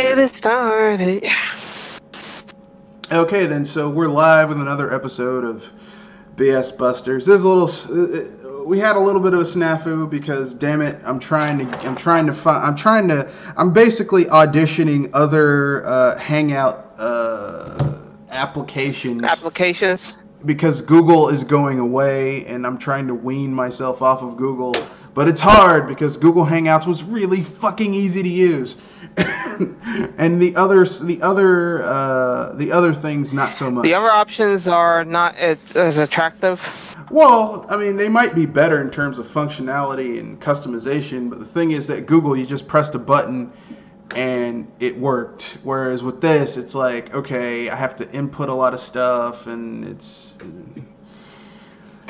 it started. Okay, then, so we're live with another episode of BS Busters. We had a little bit of a snafu because, damn it, I'm basically auditioning other Hangout applications because Google is going away, and I'm trying to wean myself off of Google. But it's hard because Google Hangouts was really fucking easy to use, and the other things not so much. The other options are not as attractive. Well, I mean, they might be better in terms of functionality and customization, but the thing is that Google, you just pressed a button and it worked. Whereas with this, it's like, okay, I have to input a lot of stuff, and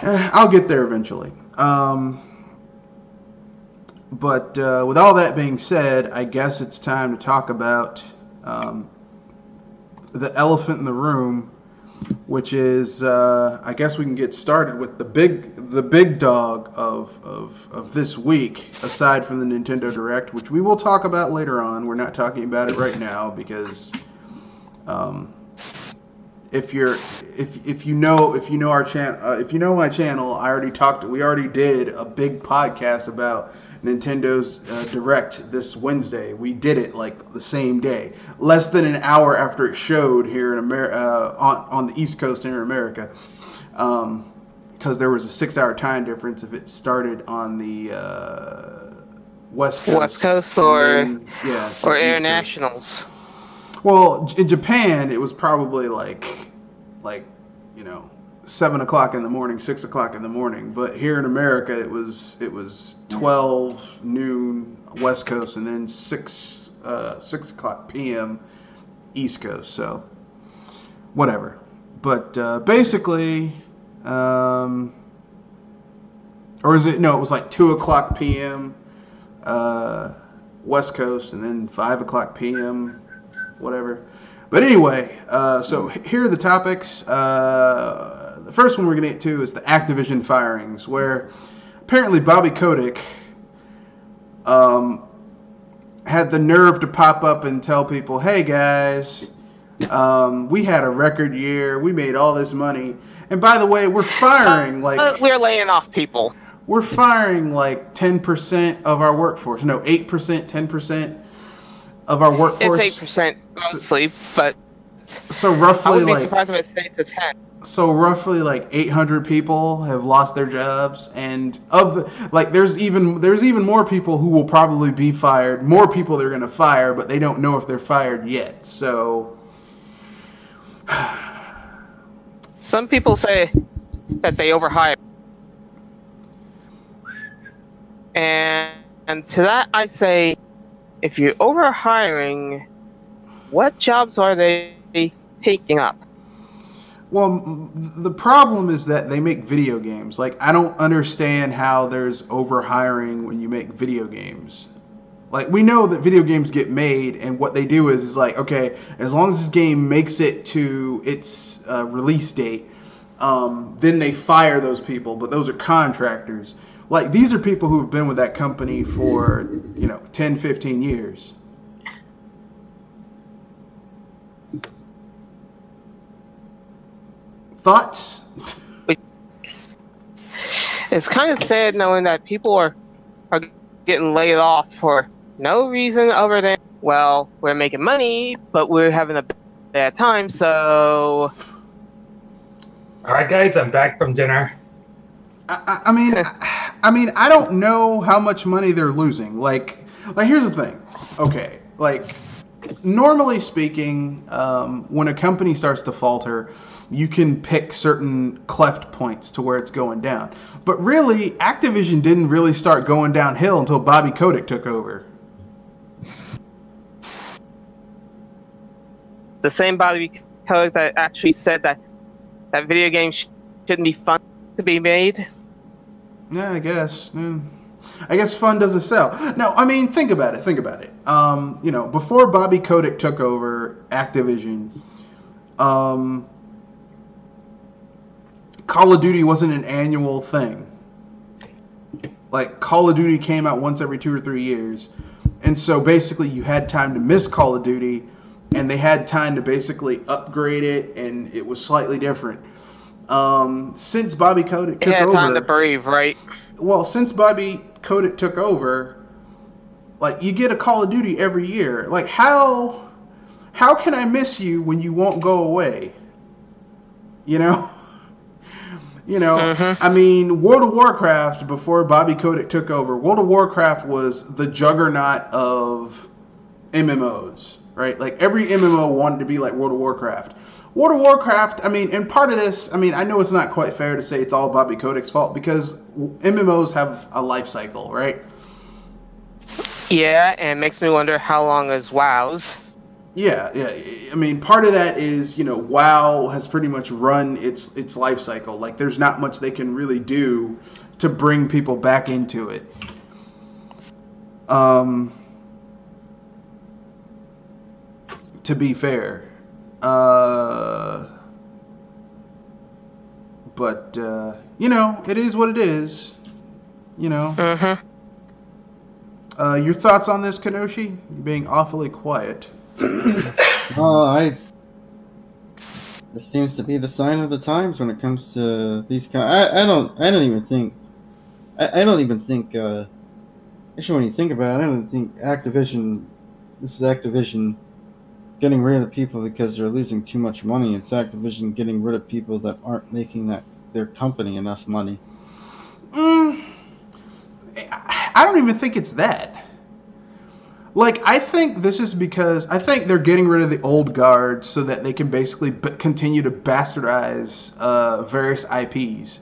I'll get there eventually. But with all that being said, I guess it's time to talk about the elephant in the room, which is, I guess we can get started with the big dog of this week, aside from the Nintendo Direct, which we will talk about later on. We're not talking about it right now because if you know our channel, if you know my channel, we already did a big podcast about Nintendo's Direct this Wednesday. We did it like the same day, less than an hour after it showed here in America, on the East Coast here in America, because there was a 6-hour time difference if it started on the West Coast or internationals. Well, in Japan it was probably like 7 o'clock in the morning, 6 o'clock in the morning. But here in America, it was 12 noon West Coast, and then 6 o'clock p.m. East Coast. So whatever. But basically, or is it? No, it was like 2 o'clock p.m. West Coast, and then 5 o'clock p.m. whatever. But anyway, so here are the topics. The first one we're going to get to is the Activision firings, where apparently Bobby Kotick had the nerve to pop up and tell people, hey guys, we had a record year, we made all this money, and by the way, we're firing we're laying off people. We're firing like 10% of our workforce. No, 8%, 10% of our workforce. It's 8% mostly, but so roughly, I would be surprised if it stayed to 10. So roughly, like 800 people have lost their jobs, and there's even more people who will probably be fired. More people they're going to fire, but they don't know if they're fired yet. So, some people say that they overhire, and to that I say, if you're overhiring, what jobs are they taking up? Well, the problem is that they make video games. Like, I don't understand how there's overhiring when you make video games. Like, we know that video games get made, and what they do is like, okay, as long as this game makes it to its release date, then they fire those people, but those are contractors. Like, these are people who have been with that company for, 10, 15 years. Thoughts? It's kind of sad knowing that people are getting laid off for no reason other than, well, we're making money, but we're having a bad time, so... Alright guys, I'm back from dinner. I mean, I don't know how much money they're losing. Like here's the thing. Okay, like, normally speaking, when a company starts to falter, you can pick certain cleft points to where it's going down. But really, Activision didn't really start going downhill until Bobby Kotick took over. The same Bobby Kotick that actually said that video games shouldn't be fun to be made. Yeah, I guess. I guess fun doesn't sell. No, I mean, think about it. Before Bobby Kotick took over Activision, Call of Duty wasn't an annual thing. Like, Call of Duty came out once every 2 or 3 years. And so basically you had time to miss Call of Duty, and they had time to basically upgrade it, and it was slightly different. Since Bobby Kotick took It had time to over, breathe, right? well, since Bobby Kotick took over, like, you get a Call of Duty every year. Like, how can I miss you when you won't go away? You know? I mean, World of Warcraft, before Bobby Kotick took over, World of Warcraft was the juggernaut of MMOs, right? Like, every MMO wanted to be like World of Warcraft. World of Warcraft, I mean, and part of this, I mean, I know it's not quite fair to say it's all Bobby Kotick's fault, because MMOs have a life cycle, right? Yeah, and it makes me wonder how long is WoW's. Yeah. I mean, part of that is, WoW has pretty much run its life cycle. Like, there's not much they can really do to bring people back into it. To be fair. But, it is what it is. Your thoughts on this, Kenoshi? You're being awfully quiet. It seems to be the sign of the times when it comes to these kind. I don't even think. Actually, when you think about it, I don't think Activision. This is Activision getting rid of people because they're losing too much money. It's Activision getting rid of people that aren't making their company enough money. I don't even think it's that. Like, I think this is because I think they're getting rid of the old guard so that they can basically continue to bastardize various IPs,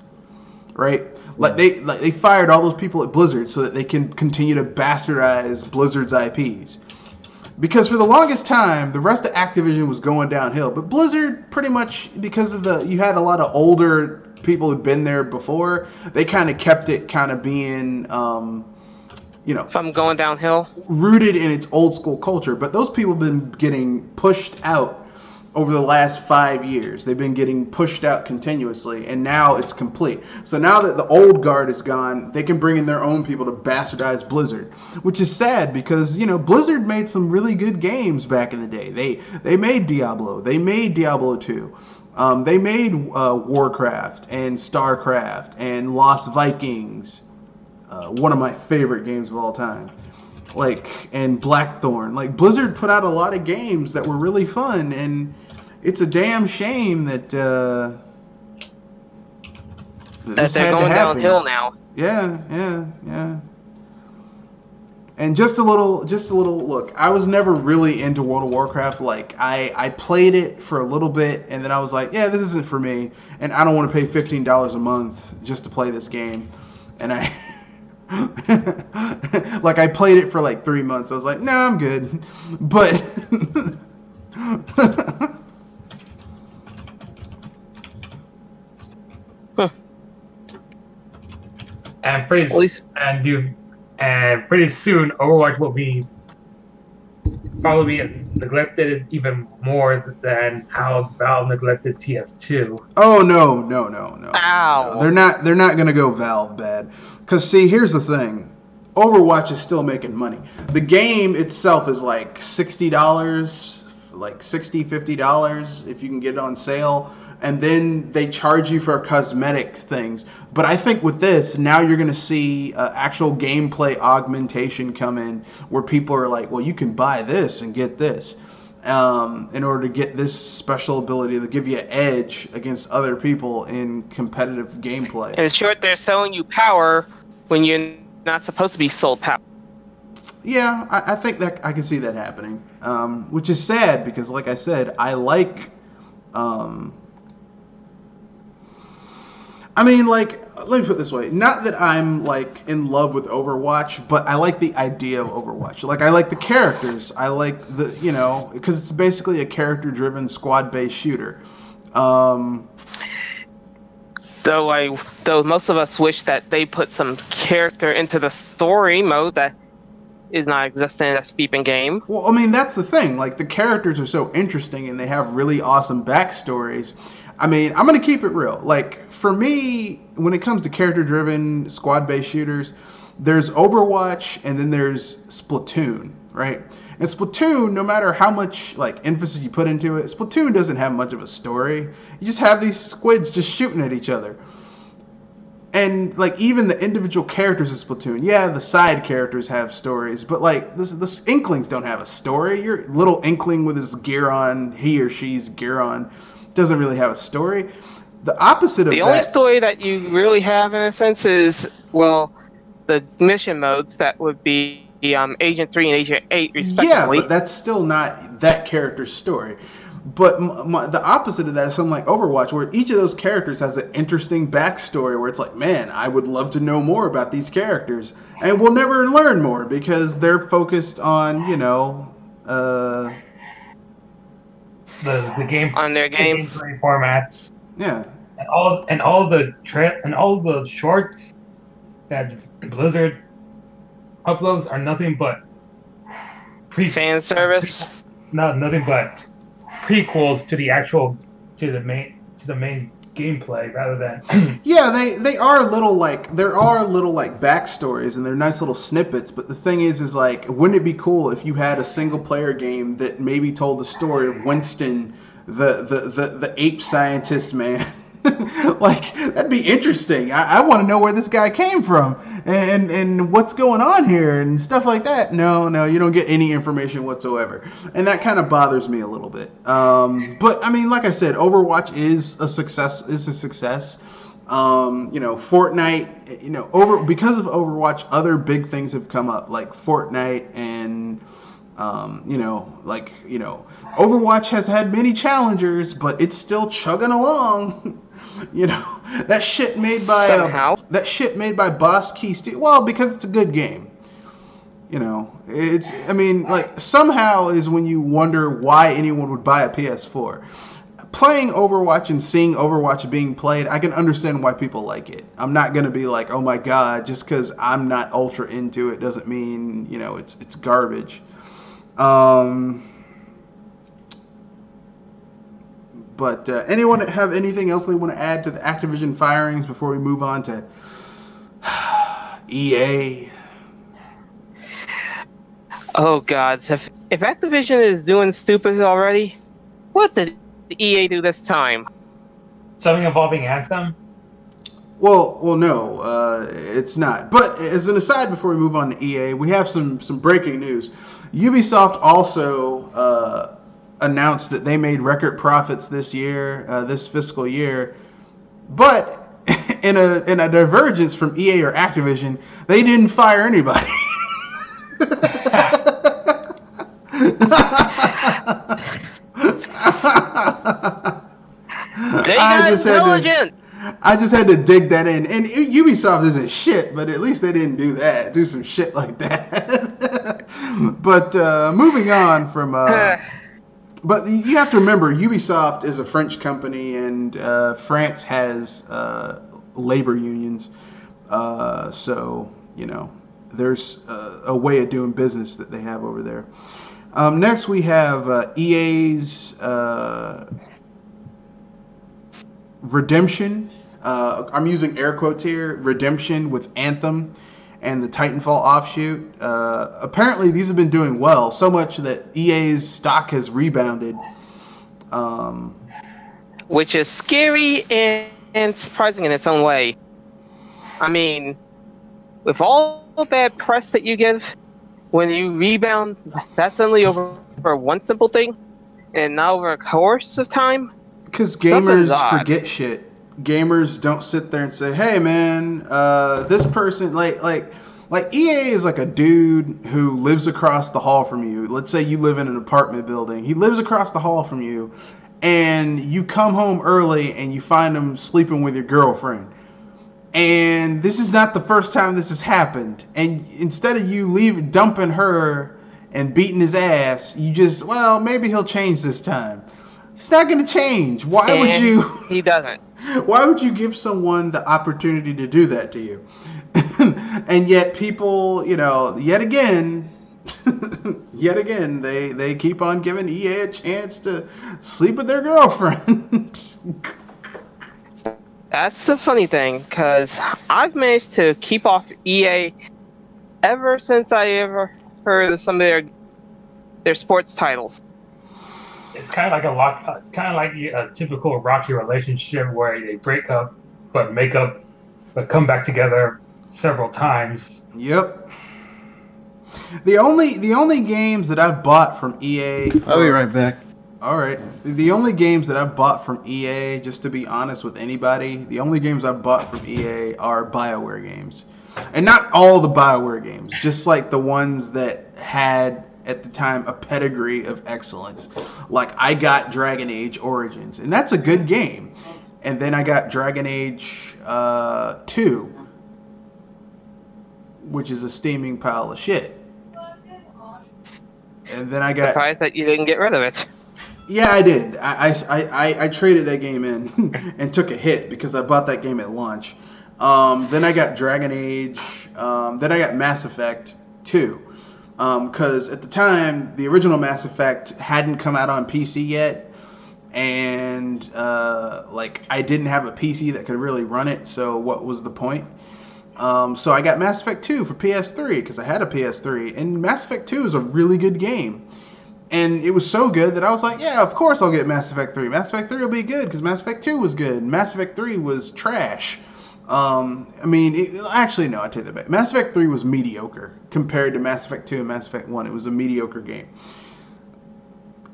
right? Like they fired all those people at Blizzard so that they can continue to bastardize Blizzard's IPs. Because for the longest time, the rest of Activision was going downhill, but Blizzard pretty much, because of you had a lot of older people who'd been there before, they kind of kept it kind of being From going downhill, rooted in its old school culture. But those people have been getting pushed out over the last 5 years. They've been getting pushed out continuously, and now it's complete. So now that the old guard is gone, they can bring in their own people to bastardize Blizzard, which is sad because, Blizzard made some really good games back in the day. They made Diablo. They made Diablo 2. They made Warcraft and StarCraft and Lost Vikings. One of my favorite games of all time. And Blackthorn. Blizzard put out a lot of games that were really fun, and it's a damn shame that that they're going downhill now. Yeah. And just a little look. I was never really into World of Warcraft. I played it for a little bit, and then I was like, yeah, this isn't for me, and I don't want to pay $15 a month just to play this game. And I I played it for 3 months. I was like, no, I'm good. But and pretty soon Overwatch will probably be neglected even more than how Valve neglected TF2. Oh no. Ow. No, they're not gonna go Valve bad. Because, see, here's the thing. Overwatch is still making money. The game itself is $60, $60, $50 if you can get it on sale. And then they charge you for cosmetic things. But I think with this, now you're going to see actual gameplay augmentation come in where people are like, well, you can buy this and get this. In order to get this special ability to give you an edge against other people in competitive gameplay. In short, they're selling you power when you're not supposed to be sold power. Yeah, I think that I can see that happening, which is sad because, like I said, I like. Let me put it this way. Not that I'm, in love with Overwatch, but I like the idea of Overwatch. I like the characters. I like because it's basically a character-driven, squad-based shooter. Though most of us wish that they put some character into the story mode that is not existent in a beeping game. Well, I mean, that's the thing. The characters are so interesting, and they have really awesome backstories. I mean, I'm going to keep it real. For me, when it comes to character-driven, squad-based shooters, There's Overwatch, and then there's Splatoon, right? And Splatoon, no matter how much like emphasis you put into it, Splatoon doesn't have much of a story. You just have these squids just shooting at each other. And like even the individual characters of Splatoon, yeah, the side characters have stories, but like this Inklings don't have a story. Your little Inkling with his gear on, he or she's gear on, doesn't really have a story. The opposite of that. The only story that you really have in a sense is, well, the mission modes that would be Agent 3 and Agent 8 respectively. Yeah, but that's still not that character's story. But the opposite of that is something like Overwatch, where each of those characters has an interesting backstory where it's like, man, I would love to know more about these characters. And we'll never learn more because they're focused on, the game on their game gameplay formats. Yeah. And all the shorts that Blizzard uploads are nothing but fan service. Nothing but prequels to the main gameplay rather than Yeah, they are little like backstories and they're nice little snippets, but the thing is like, wouldn't it be cool if you had a single player game that maybe told the story of Winston, the ape scientist man? Like, that'd be interesting. I want to know where this guy came from and what's going on here and stuff like that. No, you don't get any information whatsoever. And that kind of bothers me a little bit. But I mean, like I said, Overwatch is a success. Fortnite, because of Overwatch, other big things have come up like Fortnite and Overwatch has had many challengers, but it's still chugging along. That shit made by Boss Key Steel. Well, because it's a good game. Somehow is when you wonder why anyone would buy a PS4. Playing Overwatch and seeing Overwatch being played, I can understand why people like it. I'm not gonna be like, oh my god, just because I'm not ultra into it doesn't mean it's garbage. But anyone have anything else they want to add to the Activision firings before we move on to EA? Oh God! If Activision is doing stupid already, what did EA do this time? Something involving Anthem? Well, no, it's not. But as an aside, before we move on to EA, we have some breaking news. Ubisoft also announced that they made record profits this fiscal year, but in a divergence from EA or Activision, they didn't fire anybody. I just had to dig that in. And Ubisoft isn't shit, but at least they didn't do that. Do some shit like that. But moving on from... But you have to remember, Ubisoft is a French company, and France has labor unions. So, there's a way of doing business that they have over there. Next, we have EA's redemption. I'm using air quotes here. Redemption with Anthem and the Titanfall offshoot. Apparently, these have been doing well, so much that EA's stock has rebounded. Which is scary and surprising in its own way. I mean, with all the bad press that you give, when you rebound that suddenly over one simple thing, and now over a course of time? Because gamers forget shit. Gamers don't sit there and say, hey man, this person, like EA is like a dude who lives across the hall from you. Let's say you live in an apartment building. He lives across the hall from you, and you come home early and you find him sleeping with your girlfriend. And this is not the first time this has happened. And instead of you dumping her and beating his ass, you just, well, maybe he'll change this time. It's not going to change. Why would you? He doesn't. Why would you give someone the opportunity to do that to you? And yet people, yet again, they keep on giving EA a chance to sleep with their girlfriend. That's the funny thing, because I've managed to keep off EA ever since I ever heard of some of their sports titles. It's kind of like it's kind of like a typical Rocky relationship where they break up, but make up, but come back together several times. Yep. The only games that I've bought from EA. I'll be right back. All right. The only games that I've bought from EA, just to be honest with anybody, the only games I've bought from EA are BioWare games. And not all the BioWare games, just like the ones that had, at the time, a pedigree of excellence. Like, I got Dragon Age Origins, and that's a good game. And then I got Dragon Age 2, which is a steaming pile of shit. And then I got... Surprised that you didn't get rid of it. Yeah, I did. I traded that game in and took a hit because I bought that game at launch. Then I got Dragon Age. Then I got Mass Effect 2. Because at the time, the original Mass Effect hadn't come out on PC yet. And I didn't have a PC that could really run it. So what was the point? So I got Mass Effect 2 for PS3 because I had a PS3. And Mass Effect 2 is a really good game. And it was so good that I was like, yeah, of course I'll get Mass Effect 3. Mass Effect 3 will be good because Mass Effect 2 was good. And Mass Effect 3 was trash. Actually, no, I take that back. Mass Effect 3 was mediocre compared to Mass Effect 2 and Mass Effect 1. It was a mediocre game.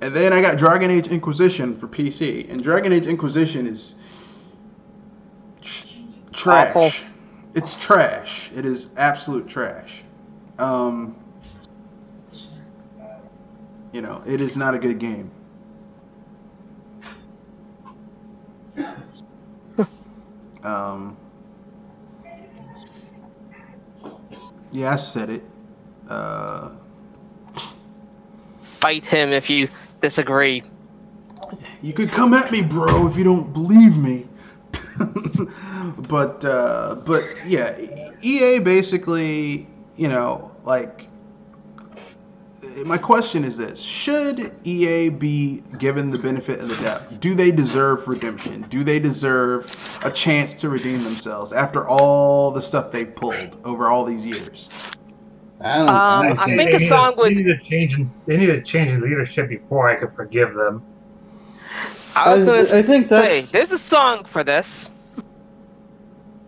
And then I got Dragon Age Inquisition for PC. And Dragon Age Inquisition is trash. Awful. It's trash. It is absolute trash. It is not a good game. Yeah, I said it. Fight him if you disagree. You could come at me, bro, if you don't believe me. But yeah, EA basically, my question is this: should EA be given the benefit of the doubt? Do they deserve redemption? Do they deserve a chance to redeem themselves after all the stuff they pulled over all these years? I think a song would. They need a change in leadership before I could forgive them. I think that's... there's a song for this.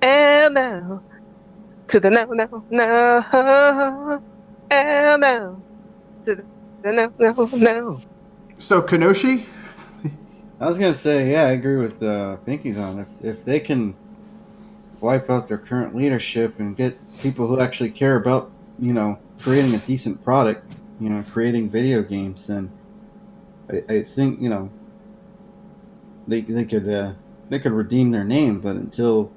And now to the no, and now to the no. So Kenoshi? I was gonna say, yeah, I agree with Pinky's on. If they can wipe out their current leadership and get people who actually care about, creating a decent product, creating video games, then I think they could redeem their name. But until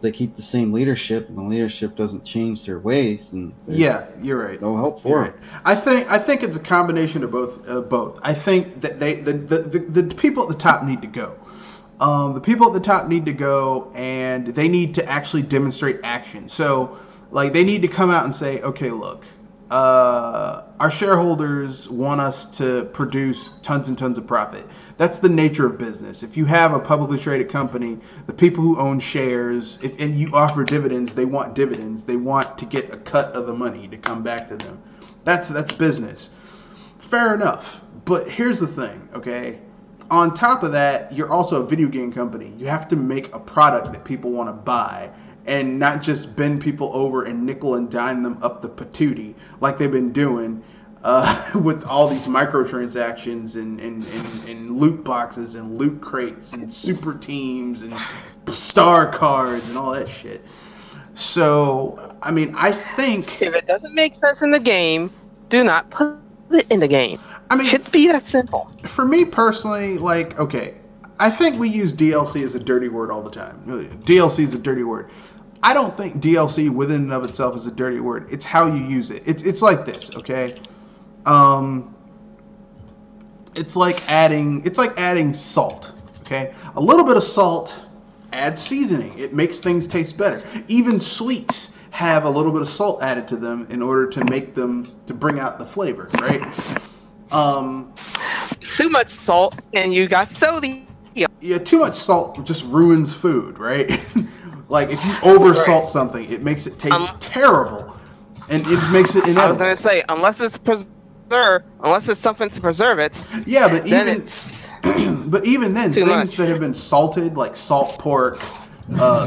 they keep the same leadership and the leadership doesn't change their ways, and yeah, you're right. No help for it. Right. I think it's a combination of both. I think that the people at the top need to go. The people at the top need to go, and they need to actually demonstrate action. So, they need to come out and say, okay, look, our shareholders want us to produce tons and tons of profit. That's the nature of business. If you have a publicly traded company, the people who own shares, and you offer dividends, they want dividends. They want to get a cut of the money to come back to them. That's business. Fair enough. But here's the thing, okay? On top of that, you're also a video game company. You have to make a product that people want to buy, and not just bend people over and nickel and dime them up the patootie like they've been doing with all these microtransactions and loot boxes and loot crates and super teams and star cards and all that shit. So, I think... if it doesn't make sense in the game, do not put it in the game. It should be that simple. For me personally, okay, I think we use DLC as a dirty word all the time. DLC is a dirty word. I don't think DLC within and of itself is a dirty word. It's how you use it. It's like this, okay? It's like adding salt, okay? A little bit of salt adds seasoning. It makes things taste better. Even sweets have a little bit of salt added to them in order to make them, to bring out the flavor, right? Too much salt and you got sodium. Yeah, too much salt just ruins food, right? If you over salt something, it makes it taste terrible. and it makes it inedible. I was gonna say, unless it's something to preserve it. Yeah, but then even it's but even then, too things much. that have been salted, like salt pork,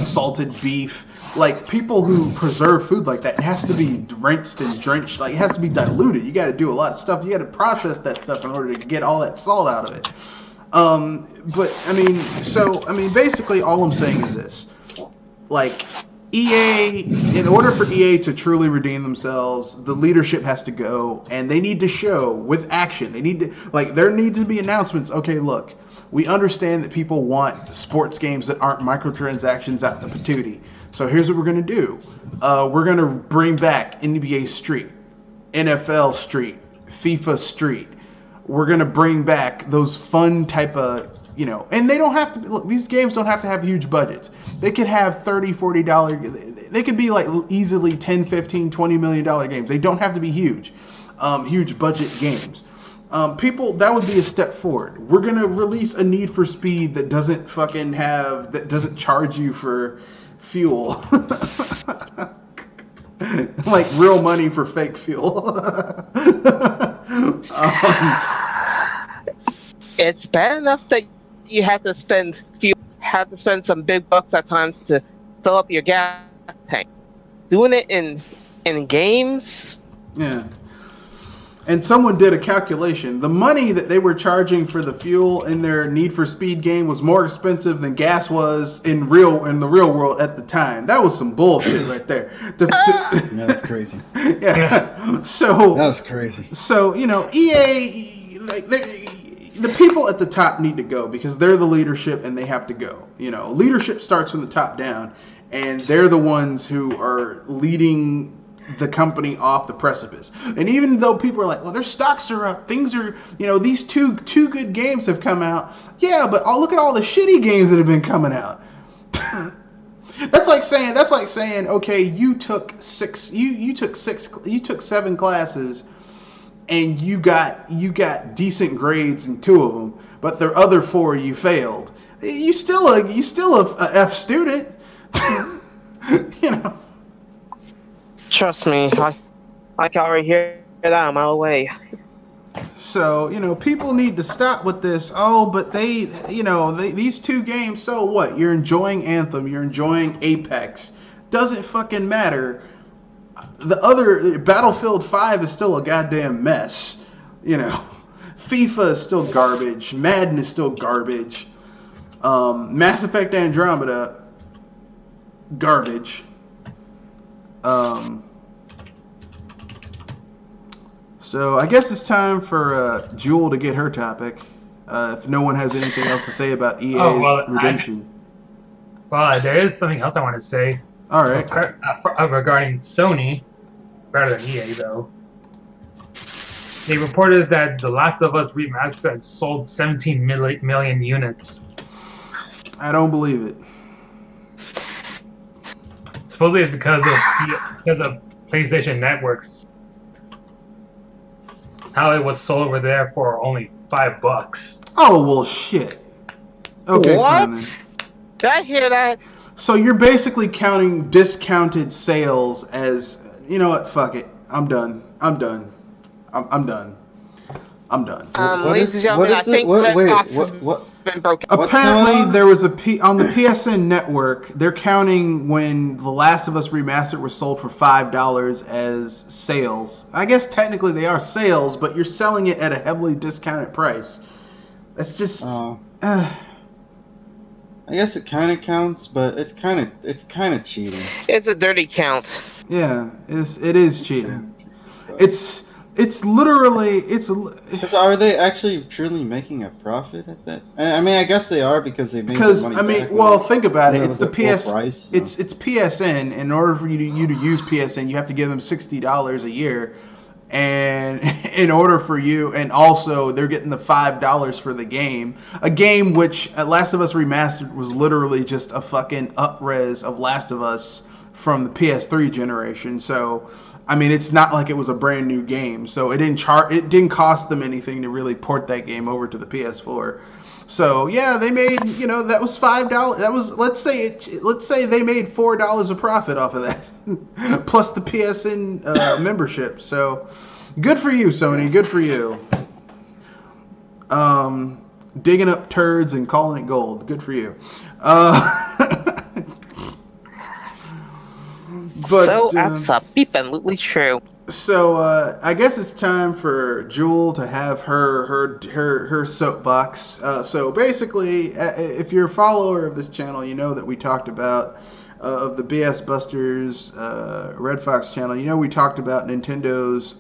salted beef, like people who preserve food like that, it has to be rinsed and drenched. Like it has to be diluted. You got to do a lot of stuff. You got to process that stuff in order to get all that salt out of it. But I mean, basically, all I'm saying is this: like EA, in order for EA to truly redeem themselves, the leadership has to go, and they need to show with action. They need to, like, there need to be announcements. Okay, look, we understand that people want sports games that aren't microtransactions out the patootie. So here's what we're gonna do. We're gonna bring back NBA Street, NFL Street, FIFA Street. We're gonna bring back those fun type of, and they don't have to, look, these games don't have to have huge budgets. They could have $30, $40, they could be like easily 10, 15, $20 million games. They don't have to be huge budget games. That would be a step forward. We're going to release a Need for Speed that doesn't charge you for fuel. Like real money for fake fuel. It's bad enough that you have to spend some big bucks at times to fill up your gas tank. Doing it in games. Yeah. And someone did a calculation. The money that they were charging for the fuel in their Need for Speed game was more expensive than gas was in the real world at the time. That was some bullshit right there. That's crazy. Yeah. So that's crazy. So, EA, like, the people at the top need to go because they're the leadership and they have to go. Leadership starts from the top down, and they're the ones who are leading the company off the precipice. And even though people are like, well, their stocks are up, things are, these two good games have come out. Yeah, but look at all the shitty games that have been coming out. That's like saying, okay, you took 7 classes and you got decent grades in 2 of them, but the other 4 you failed. You still a F student. Trust me, I can already hear that a mile away. So, people need to stop with this. Oh, but these 2 games, so what? You're enjoying Anthem, you're enjoying Apex. Doesn't fucking matter. The other, Battlefield 5 is still a goddamn mess. FIFA is still garbage. Madden is still garbage. Mass Effect Andromeda, garbage. So I guess it's time for Jewel to get her topic. If no one has anything else to say about EA's redemption. There is something else I want to say. All right. Regarding Sony, rather than EA though. They reported that The Last of Us Remastered had sold 17 million units. I don't believe it. Supposedly it's because of PlayStation Networks. How it was sold over there for only $5. Oh, well, shit. Okay, what? fine then. Did I hear that? So you're basically counting discounted sales as, you know what, fuck it. I'm done. I'm done. Ladies and gentlemen, I think what? been broken. Apparently, there was on the PSN network. They're counting when The Last of Us Remastered was sold for $5 as sales. I guess technically they are sales, but you're selling it at a heavily discounted price. That's just. I guess it kind of counts, but it's kind of cheating. It's a dirty count. Yeah, it is cheating. It's literally Because are they actually truly making a profit at that? I mean, I guess they are because they make the money back think about it. It's the PS. Price, so. It's PSN. In order for you to use PSN, you have to give them $60 a year, and in order for you, and also they're getting the $5 for the game. A game which Last of Us Remastered was literally just a fucking up-res of Last of Us from the PS3 generation. So. I mean, it's not like it was a brand new game, so it didn't cost them anything to really port that game over to the PS4. So yeah, they made, that was $5. That was let's say they made $4 of profit off of that. plus the PSN membership. So good for you, Sony. Good for you. Digging up turds and calling it gold. Good for you. But, so absolutely true. So I guess it's time for Jewel to have her soapbox. So basically, if you're a follower of this channel, you know that we talked about of the BS Busters Red Fox channel. You know we talked about Nintendo's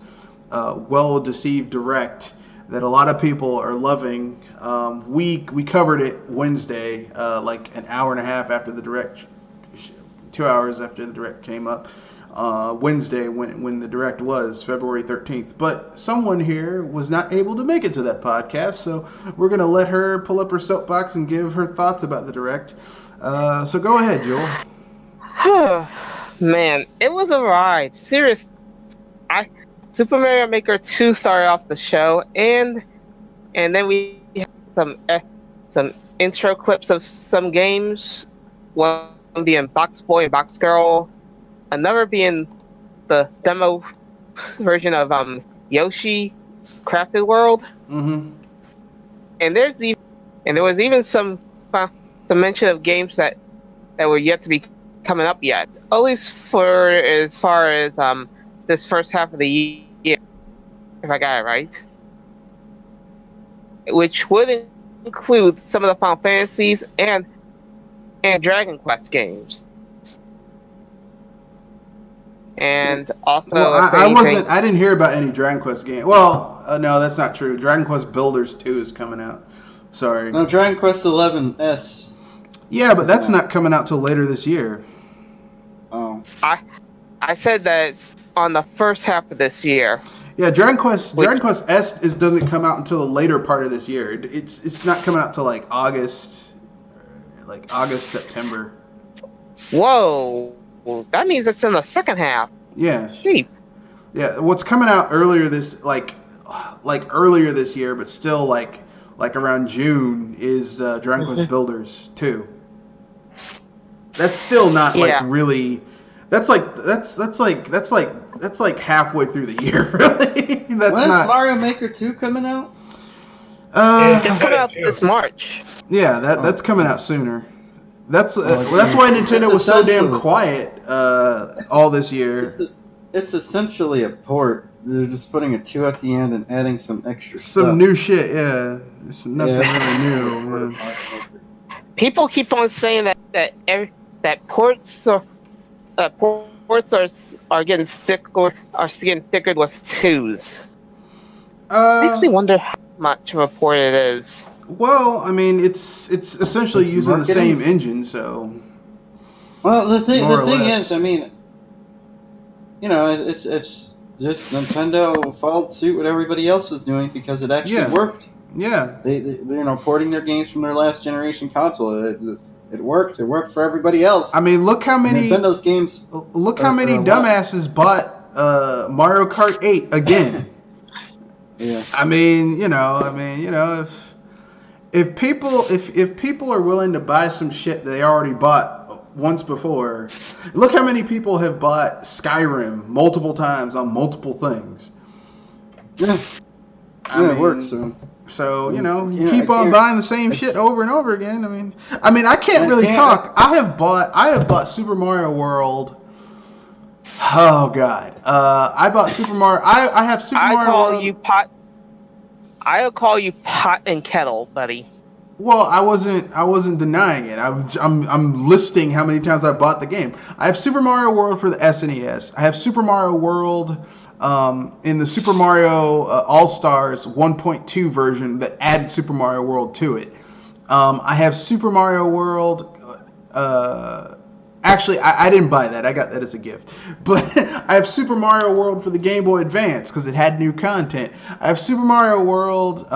well-deceived Direct that a lot of people are loving. We covered it Wednesday, like an hour and a half after the Direct, 2 hours after the Direct came up. Wednesday when the Direct was February 13th. But someone here was not able to make it to that podcast, so we're going to let her pull up her soapbox and give her thoughts about the Direct. So go ahead, Joel. Man, it was a ride. Seriously. Super Mario Maker 2 started off the show, and then we had some intro clips of some games, one being Box Boy and Box Girl, another being the demo version of Yoshi's Crafted World. Mm-hmm. And there was even some mention of games that were yet to be coming up yet. At least for as far as this first half of the year, if I got it right. Which would include some of the Final Fantasies and Dragon Quest games. And also, I didn't hear about any Dragon Quest game. Well, no, that's not true. Dragon Quest Builders 2 is coming out. Sorry. No, Dragon Quest 11S. Yeah, but that's not coming out till later this year. Oh. I said that it's on the first half of this year. Yeah, Dragon Quest S doesn't come out until the later part of this year. It's not coming out till like August, September. Whoa. Well, that means it's in the second half. Yeah. Cheap. Yeah, what's coming out earlier this earlier this year, but still like around June is Dragon Quest Builders 2. That's still not really. That's like halfway through the year, really. When's Mario Maker 2 coming out? It's coming out this March. Yeah, that's coming out sooner. That's why Nintendo was so damn quiet all this year. It's essentially a port. They're just putting a 2 at the end and adding some extra some new shit. Yeah, it's nothing really new. People keep on saying that ports are getting stickered with 2s. Makes me wonder how much of a port it is. Well, I mean, it's essentially using the same engine, so. Well, the thing is, I mean, you know, it's just Nintendo followed suit what everybody else was doing because it actually worked. Yeah.Ey're porting their games from their last generation console. It worked. It worked for everybody else. I mean, look how many Nintendo's games. Look how many dumbasses bought Mario Kart 8 again. Yeah. I mean, if people are willing to buy some shit they already bought once before, look how many people have bought Skyrim multiple times on multiple things. Yeah. I mean, it works. So you keep on buying the same shit over and over again. I mean, I can't really talk. I have bought Super Mario World. Oh God, I bought Super Mario. I have Super Mario World. I'll call you pot and kettle, buddy. Well, I wasn't denying it. I'm listing how many times I bought the game. I have Super Mario World for the SNES. I have Super Mario World in the Super Mario All-Stars 1.2 version that added Super Mario World to it. I have Super Mario World. Actually, I didn't buy that. I got that as a gift. But I have Super Mario World for the Game Boy Advance because it had new content. I have Super Mario World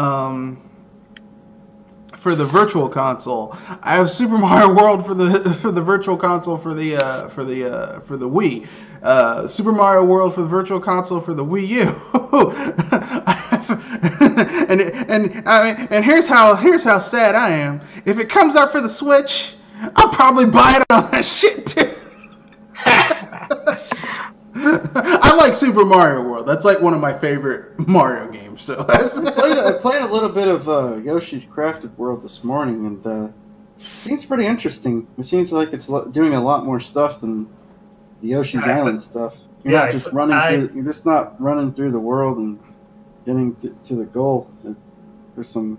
for the Virtual Console. I have Super Mario World for the Virtual Console for the Wii. Super Mario World for the Virtual Console for the Wii U. and here's how sad I am. If it comes out for the Switch, I'll probably buy it on that shit too. I like Super Mario World. That's like one of my favorite Mario games. So I played a little bit of Yoshi's Crafted World this morning, and it seems pretty interesting. It seems like it's doing a lot more stuff than the Yoshi's Island stuff. You're not just running through. You're just not running through the world and getting to the goal. There's some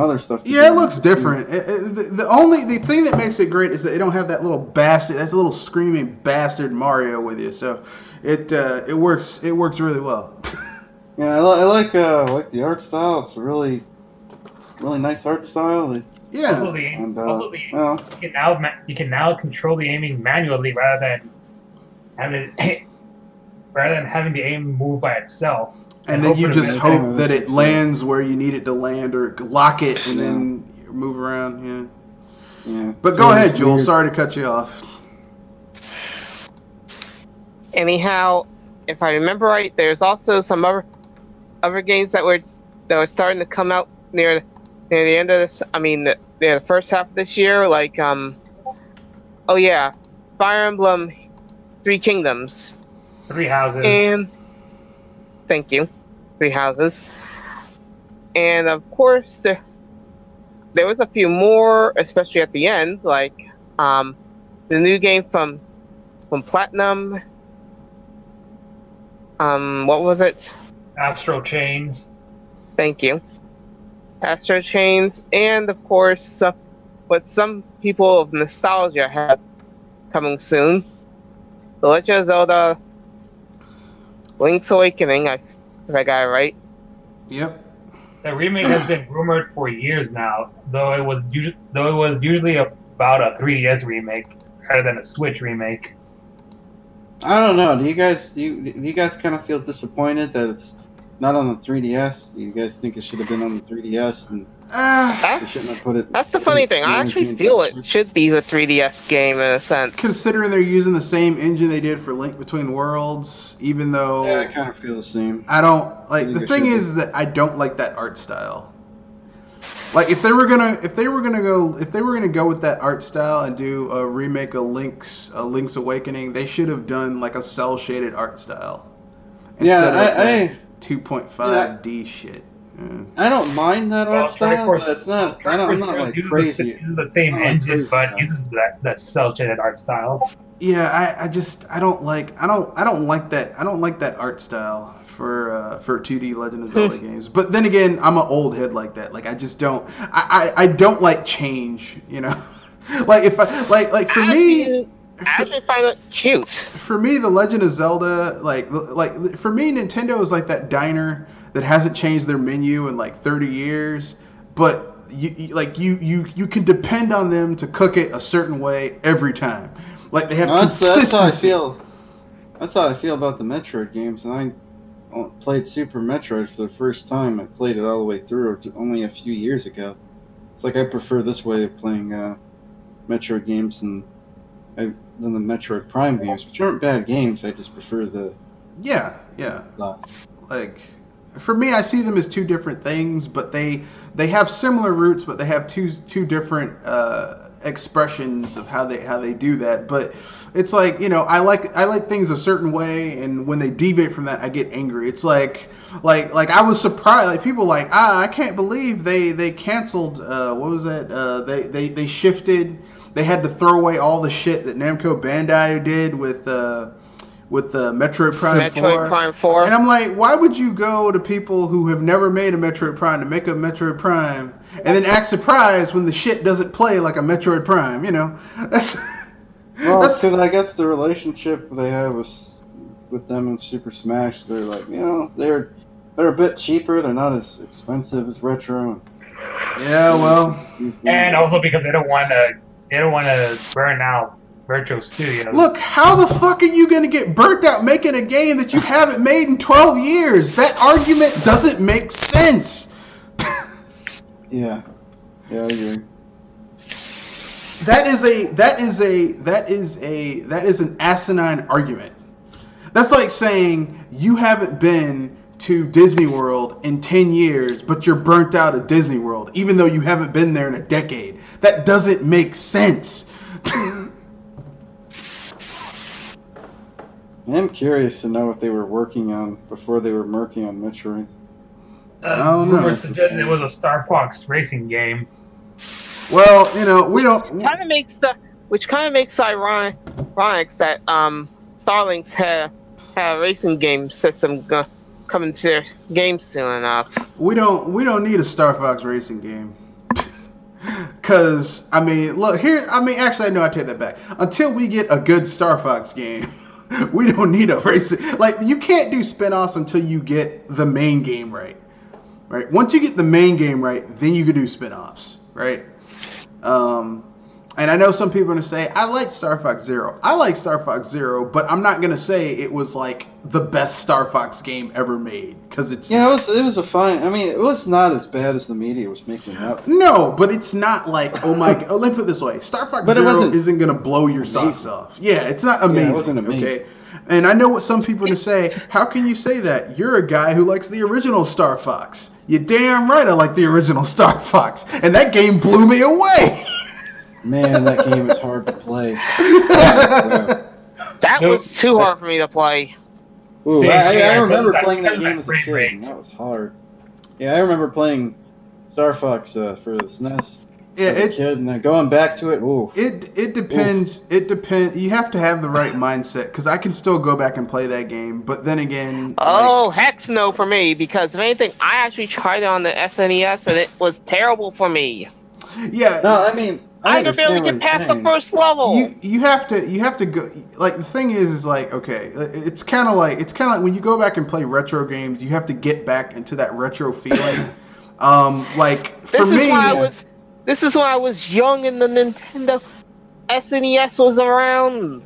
other stuff. Yeah, it looks different. The thing that makes it great is that they don't have that little bastard. That's a little screaming bastard Mario with you. So it works. It works really well. Yeah, I like the art style. It's a really nice art style. Yeah. You can now control the aiming manually rather than having the aim move by itself. And then you just hope that it lands where you need it to land, or lock it and then move around. Yeah. But go ahead, Joel. Sorry to cut you off. Anyhow, if I remember right, there's also some other games that were starting to come out near the end of this. I mean, the first half of this year, like Fire Emblem, Three Kingdoms, Three Houses, and thank you, Three Houses, and of course there was a few more, especially at the end, like the new game from Platinum. What was it? Astro Chains. Thank you. Astro Chains, and of course, what some people of nostalgia have coming soon, The Legend of Zelda: Link's Awakening. If I got it right. Yep. The remake has been rumored for years now, though it was usually about a 3DS remake rather than a Switch remake. I don't know. Do you guys kind of feel disappointed that it's not on the 3DS? Do you guys think it should have been on the 3DS and they shouldn't have put it? That's the funny thing. I actually feel it should be the 3DS game in a sense. Considering they're using the same engine they did for Link Between Worlds, even though I kind of feel the same. I don't like. The thing is that I don't like that art style. Like if they were gonna go with that art style and do a remake of Link's Awakening, they should have done like a cell shaded art style instead of 2.5D shit. Yeah. I don't mind that art style, but it's not. I'm not like crazy. Uses the same engine, but uses that cell shaded art style. Yeah, I don't like that art style for 2D Legend of Zelda games. But then again, I'm an old head like that. Like I just don't. I don't like change. You know, like if I like for me. I actually find it cute. For me, The Legend of Zelda, like for me, Nintendo is like that diner that hasn't changed their menu in like 30 years, but you can depend on them to cook it a certain way every time. Like they have consistency. That's how I feel about the Metroid games, and I played Super Metroid for the first time. I played it all the way through only a few years ago. It's like I prefer this way of playing Metroid games than the Metroid Prime games, which aren't bad games. I just prefer the like for me, I see them as two different things, but they have similar roots, but they have two different expressions of how they do that. But it's like, you know, I like things a certain way, and when they deviate from that, I get angry. It's like I was surprised. Like people like I can't believe they canceled. What was that? They shifted. They had to throw away all the shit that Namco Bandai did with Metroid Prime 4. And I'm like, why would you go to people who have never made a Metroid Prime to make a Metroid Prime and then act surprised when the shit doesn't play like a Metroid Prime? You know, that's because I guess the relationship they have with them in Super Smash, they're like, you know, they're a bit cheaper. They're not as expensive as Retro. Yeah, well, and also because they don't want to burn out Virtual Studios. Look, how the fuck are you going to get burnt out making a game that you haven't made in 12 years? That argument doesn't make sense. Yeah, I agree. That is an asinine argument. That's like saying you haven't been to Disney World in 10 years, but you're burnt out at Disney World, even though you haven't been there in a decade. That doesn't make sense. I'm curious to know what they were working on before they were working on Metroid. don't know. Rumors suggest it was a Star Fox racing game. Well, we don't. Which kind of makes ironic that Starlink's had a racing game system coming to their game soon enough. We don't need a Star Fox racing game. Cause look here. Actually, I take that back. Until we get a good Star Fox game, we don't need a racing. Like, you can't do spin-offs until you get the main game right. Right. Once you get the main game right, then you can do spin-offs. Right. And I know some people are going to say, I like Star Fox Zero. I like Star Fox Zero, but I'm not going to say it was like the best Star Fox game ever made, because it's it was a fine. It was not as bad as the media was making out. No, but it's not like, oh my god. Let me put it this way: Star Fox Zero isn't going to blow your socks off. Yeah, it's not amazing. It wasn't amazing. Okay. And I know what some people are going to say. How can you say that? You're a guy who likes the original Star Fox. You're damn right I like the original Star Fox. And that game blew me away. Man, that game is hard to play. That was too hard for me to play. Ooh, I remember playing that game as a kid, and that was hard. Yeah, I remember playing Star Fox for the SNES as a kid, and then going back to it. Ooh. It depends. Ooh. It depends. You have to have the right mindset, because I can still go back and play that game, but then again. Heck no for me, because if anything, I actually tried it on the SNES, and it was terrible for me. Yeah. No, I could barely get past the first level. You have to go. Like, the thing is like, okay, it's kind of like when you go back and play retro games, you have to get back into that retro feeling. This is when I was young and the Nintendo SNES was around.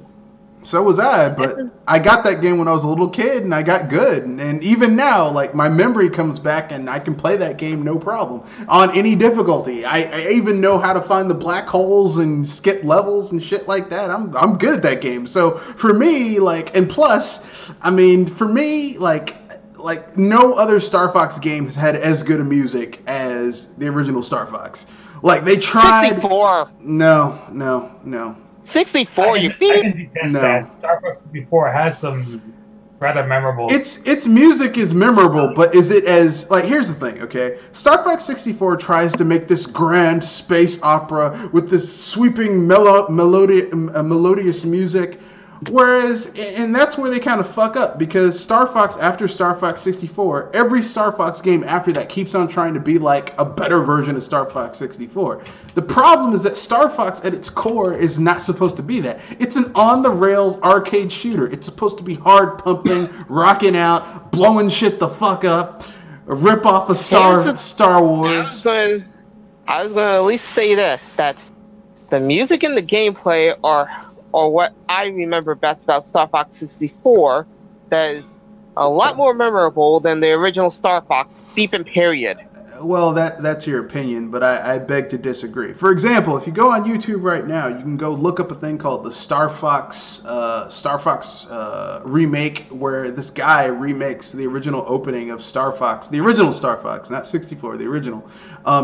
So was I, but I got that game when I was a little kid, and I got good. And even now, like, my memory comes back, and I can play that game no problem on any difficulty. I even know how to find the black holes and skip levels and shit like that. I'm good at that game. So for me, like, and plus, for me, like no other Star Fox game has had as good a music as the original Star Fox. Like, they tried. 64. No. 64, I can detest that. Star Fox 64 has some rather memorable. Its music is memorable, but is it as, like, here's the thing, okay? Star Fox 64 tries to make this grand space opera with this sweeping melodious music, whereas, and that's where they kind of fuck up, because Star Fox, after Star Fox 64, every Star Fox game after that keeps on trying to be like a better version of Star Fox 64. The problem is that Star Fox at its core is not supposed to be that. It's an on-the-rails arcade shooter. It's supposed to be hard pumping, rocking out, blowing shit the fuck up, a rip-off of Star Wars. I was going to at least say this, that the music and the gameplay are what I remember best about Star Fox 64, that is a lot more memorable than the original Star Fox, beeping period. Well, that's your opinion, but I beg to disagree. For example, if you go on YouTube right now, you can go look up a thing called the Star Fox remake, where this guy remakes the original opening of Star Fox, the original Star Fox, not 64, the original,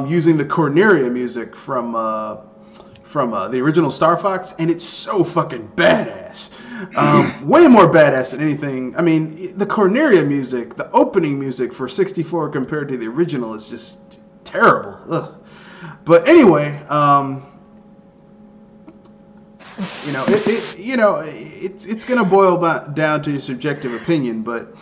using the Corneria music from the original Star Fox, and it's so fucking badass. Way more badass than anything. The Corneria music, the opening music for 64 compared to the original is just terrible. Ugh. But anyway, it's gonna boil down to your subjective opinion, but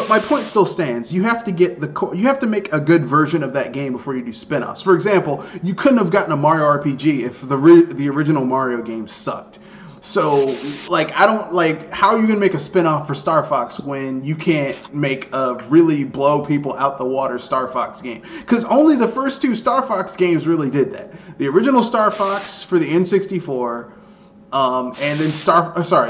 my point still stands. You have to get you have to make a good version of that game before you do spin-offs. For example, you couldn't have gotten a Mario RPG if the original Mario game sucked. So, like, I don't, like, how are you going to make a spin-off for Star Fox when you can't make a really blow people out the water Star Fox game? Because only the first two Star Fox games really did that. The original Star Fox for the N64, and then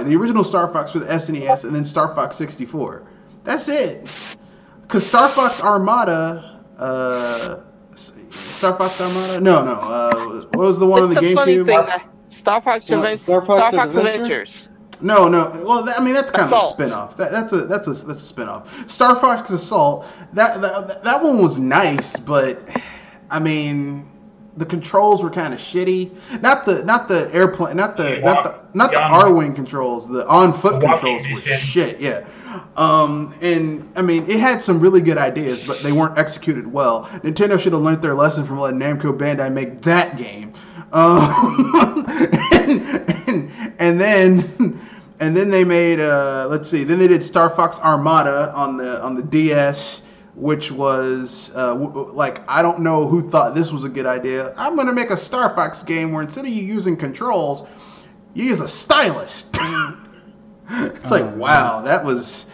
the original Star Fox for the SNES, and then Star Fox 64. That's it. Because Star Fox Armada, what was the one on the GameCube? Star Fox Adventures. No. Well, that's kind of a spin-off. That's a spin-off. Star Fox Assault. That one was nice, but the controls were kind of shitty. Not the airplane. Not not the R-Wing controls, the on-foot controls were edition. shit, yeah. And I mean, it had some really good ideas, but they weren't executed well. Nintendo should have learned their lesson from letting Namco Bandai make that game. And then they made let's see, then they did Star Fox Armada on the DS, which was like, I don't know who thought this was a good idea. I'm gonna make a Star Fox game where instead of you using controls, you use a stylus. It's like, wow, that was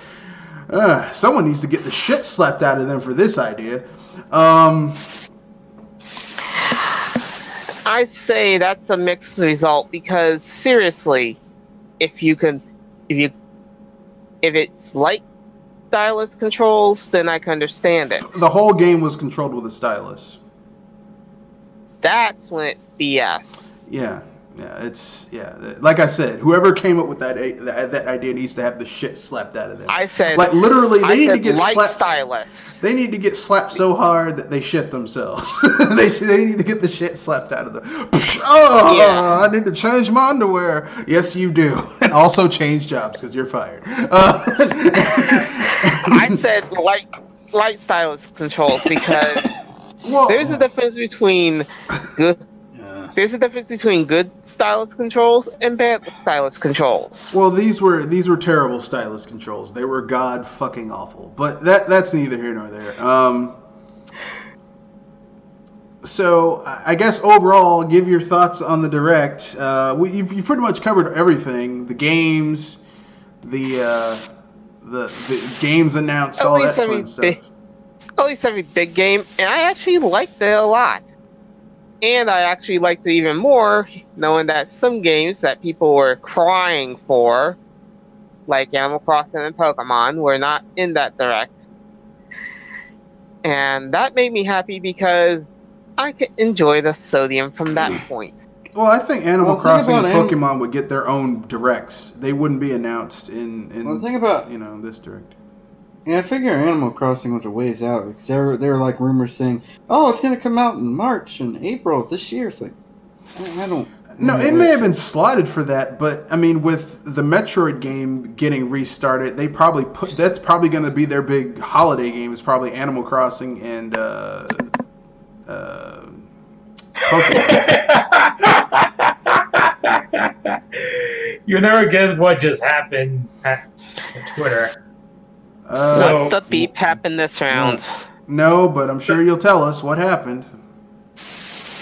someone needs to get the shit slapped out of them for this idea. I say that's a mixed result, because seriously, if it's like stylus controls, then I can understand it. The whole game was controlled with a stylus. That's when it's BS. Yeah, like I said, whoever came up with that idea needs to have the shit slapped out of them. I said, like, literally, they need to get slapped. Stylus. They need to get slapped so hard that they shit themselves. they need to get the shit slapped out of them. Oh, yeah. I need to change my underwear. Yes, you do, and also change jobs because you're fired. I said light stylus controls, because there's a difference between good. There's a difference between good stylus controls and bad stylus controls. Well, these were terrible stylus controls. They were god fucking awful. But that's neither here nor there. So I guess overall, give your thoughts on the Direct. You've pretty much covered everything. The games, the games announced, all that fun stuff. At least every big game, and I actually liked it a lot. And I actually liked it even more knowing that some games that people were crying for, like Animal Crossing and Pokemon, were not in that Direct. And that made me happy because I could enjoy the sodium from that point. Well, I think Animal Crossing and Pokemon would get their own Directs. They wouldn't be announced in the thing about, this Direct. Yeah, I figure Animal Crossing was a ways out, because there were like rumors saying, "Oh, it's going to come out in March and April this year." It's like, I don't. No, it may have been slotted for that, but I mean, with the Metroid game getting restarted, they probably that's probably going to be their big holiday game. Is probably Animal Crossing and Pokemon. You never guess what just happened at Twitter. What the beep happened this round? No, but I'm sure you'll tell us what happened.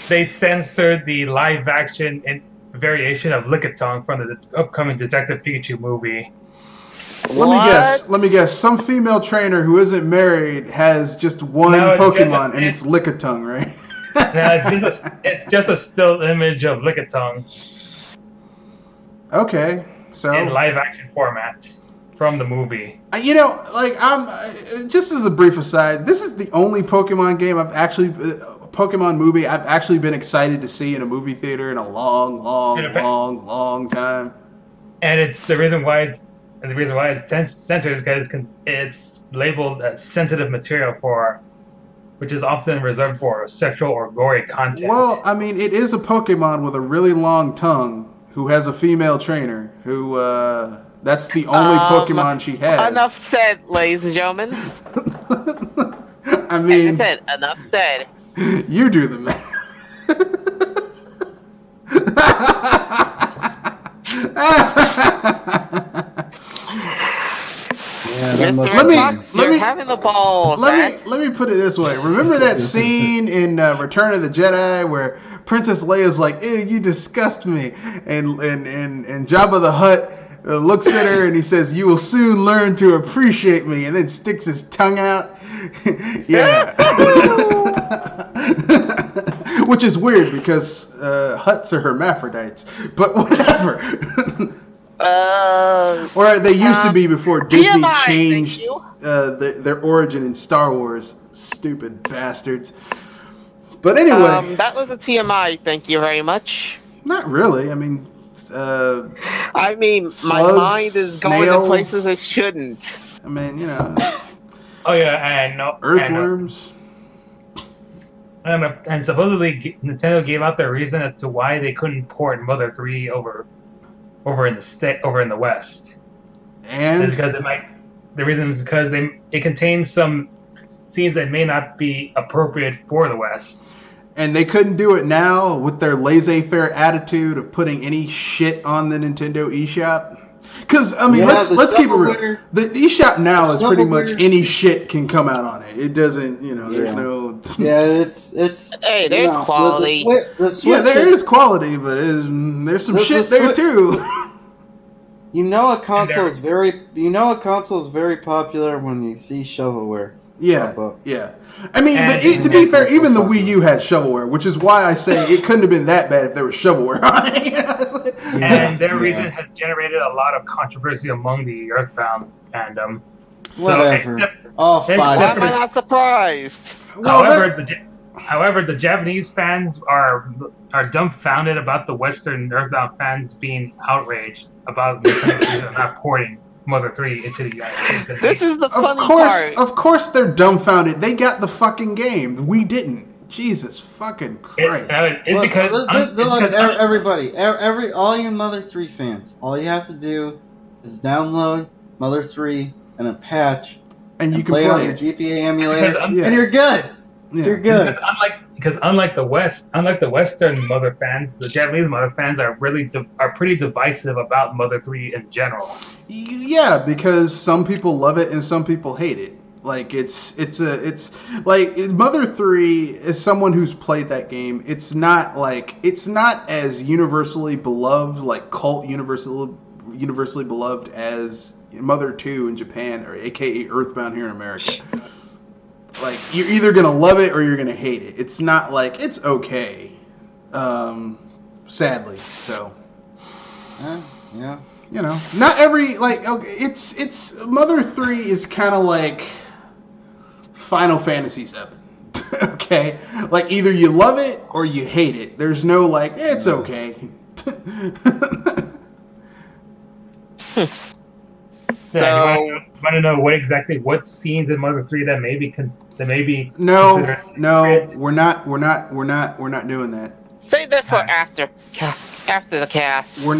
They censored the live-action variation of Lickitung from the upcoming Detective Pikachu movie. Let me guess. Some female trainer who isn't married has just one Pokemon, and it's Lickitung, right? No, it's just a still image of Lickitung. Okay, so in live-action format from the movie. I'm just as a brief aside, this is the only Pokemon game Pokemon movie I've actually been excited to see in a movie theater in a long time. And it's the reason why it's censored because it's labeled as sensitive material which is often reserved for sexual or gory content. Well, I mean, it is a Pokemon with a really long tongue who has a female trainer who that's the only Pokemon she has. Enough said, ladies and gentlemen. I mean, like I said, enough said. You do the math. Mr. Fox, you're having the balls. Let me put it this way. Remember that scene in Return of the Jedi where Princess Leia's like, "Ew, you disgust me," and Jabba the Hutt looks at her and he says, "You will soon learn to appreciate me," and then sticks his tongue out. Yeah. Which is weird because Hutts are hermaphrodites, but whatever. Or they used to be before Disney TMI, changed their origin in Star Wars. Stupid bastards. But anyway. That was a TMI, thank you very much. Not really. I mean, slugs, my mind is snails, going to places it shouldn't. I mean, Oh yeah, and earthworms. And supposedly Nintendo gave out their reason as to why they couldn't port Mother 3 over over in the West. And Because the reason is because it contains some scenes that may not be appropriate for the West. And they couldn't do it now with their laissez-faire attitude of putting any shit on the Nintendo eShop. Because, I mean, let's keep it real. The eShop now is pretty much any shit can come out on it. It doesn't, there's no... Yeah, it's Hey, there's quality. The Switch there is quality, but there's some shit there, too. A console is very popular when you see shovelware. Yeah. I mean, but to be fair, even the Wii U had shovelware, which is why I say it couldn't have been that bad if there was shovelware on it. And their reason has generated a lot of controversy among the Earthbound fandom. Whatever. Why am I not surprised? However, the Japanese fans are dumbfounded about the Western Earthbound fans being outraged about not porting Mother 3 into the United States. This is the funny part. Of course they're dumbfounded. They got the fucking game. We didn't. Jesus fucking Christ. It's because everybody, all you Mother 3 fans, all you have to do is download Mother 3 and a patch, and you can play it on play your it. GPA emulator, and you're good. Yeah. You're good. Because unlike the Western Mother fans, the Japanese Mother fans are pretty divisive about Mother 3 in general. Yeah, because some people love it and some people hate it. Like it's like Mother 3, as someone who's played that game, it's not as universally beloved, like cult universally beloved as Mother 2 in Japan, or aka Earthbound here in America. Like, you're either going to love it or you're going to hate it. It's not like, it's okay. Sadly, so. Yeah. Not every, it's Mother 3 is kind of like Final Fantasy 7. Okay? Like, either you love it or you hate it. There's no, it's okay. So you want to know what scenes in Mother 3 that maybe No, we're not doing that. Save that for after the cast. We're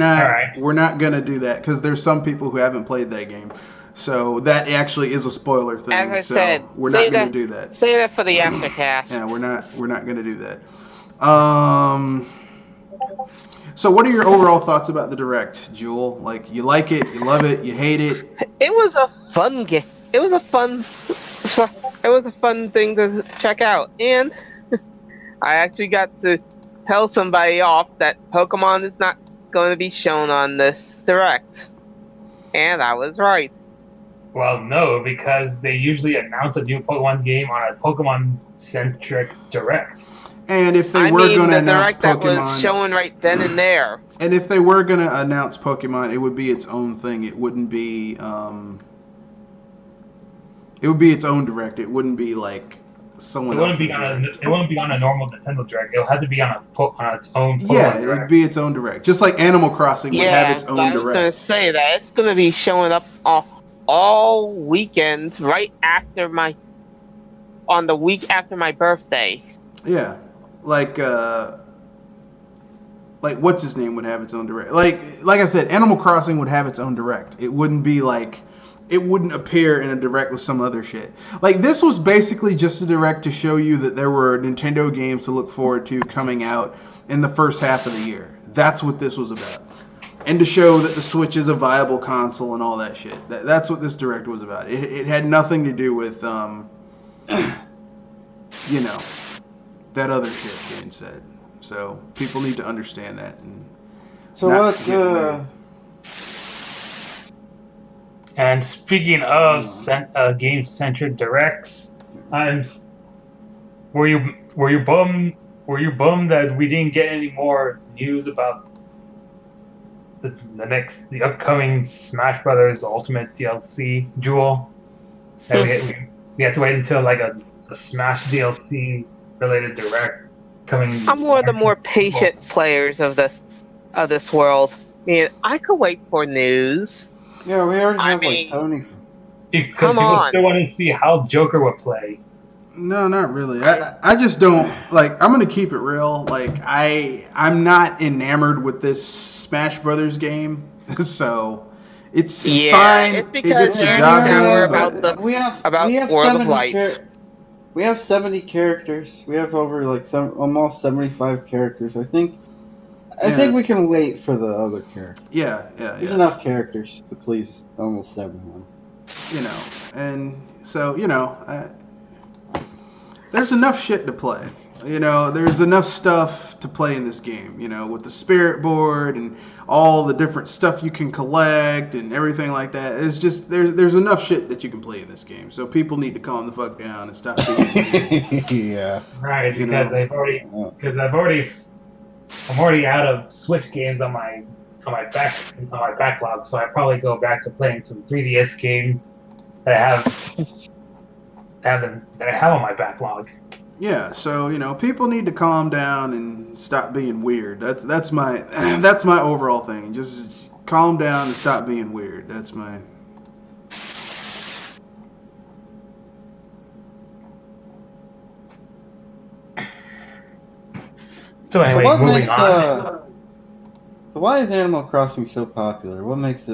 not gonna do that because there's some people who haven't played that game, so that actually is a spoiler thing. As I said, we're not gonna do that. Save that for the after cast. Yeah, we're not gonna do that. So what are your overall thoughts about the Direct, Jewel? Like, you like it, you love it, you hate it? It was a fun game. It was a fun thing to check out, and I actually got to tell somebody off that Pokemon is not going to be shown on this Direct, and I was right. Well, no, because they usually announce a new Pokemon game on a Pokemon-centric Direct. And if they were going to announce Direct that Pokemon, was shown right then and there. And if they were going to announce Pokemon, it would be its own thing. It wouldn't be. It would be its own Direct. It wouldn't be like someone else's Direct. It wouldn't be on a normal Nintendo Direct. It would have to be on its own Pokemon Direct. Direct. It would be its own Direct. Just like Animal Crossing would have its own Direct. I was going to say that. It's going to be showing up all weekends on the week after my birthday. Yeah. Like what's his name would have its own Direct. Like I said, Animal Crossing would have its own Direct. It wouldn't be like, it wouldn't appear in a Direct with some other shit. Like, this was basically just a Direct to show you that there were Nintendo games to look forward to coming out in the first half of the year. That's what this was about. And to show that the Switch is a viable console and all that shit. That's what this Direct was about. It had nothing to do with, that other shit being said. So people need to understand that. And speaking of game-centric Directs, were you bummed that we didn't get any more news about the upcoming Smash Brothers Ultimate DLC, Jewel? And we have to wait until like a Smash DLC related Direct coming. I'm one of the more patient players of this world. I mean, I could wait for news. Yeah, we already have Sony. Because people still want to see how Joker would play. No, not really. I just don't, I'm going to keep it real. I'm not enamored with this Smash Brothers game. So it's Yeah, fine. it's It gets because the they're job insecure done. But we have World of 70 Light. we have 70 characters. We have over like almost 75 characters. I think yeah, we can wait for the other characters. yeah. There's enough characters to please almost everyone. And so there's enough shit to play. There's enough stuff to play in this game. With the spirit board and all the different stuff you can collect and everything like that. It's just there's enough shit that you can play in this game. So people need to calm the fuck down and stop being Yeah. Right, because I'm already out of Switch games on my backlog, so I probably go back to playing some 3DS games that I have on my backlog. Yeah, so people need to calm down and stop being weird. That's my overall thing. Just calm down and stop being weird. That's my. So anyway, moving on. So why is Animal Crossing so popular? What makes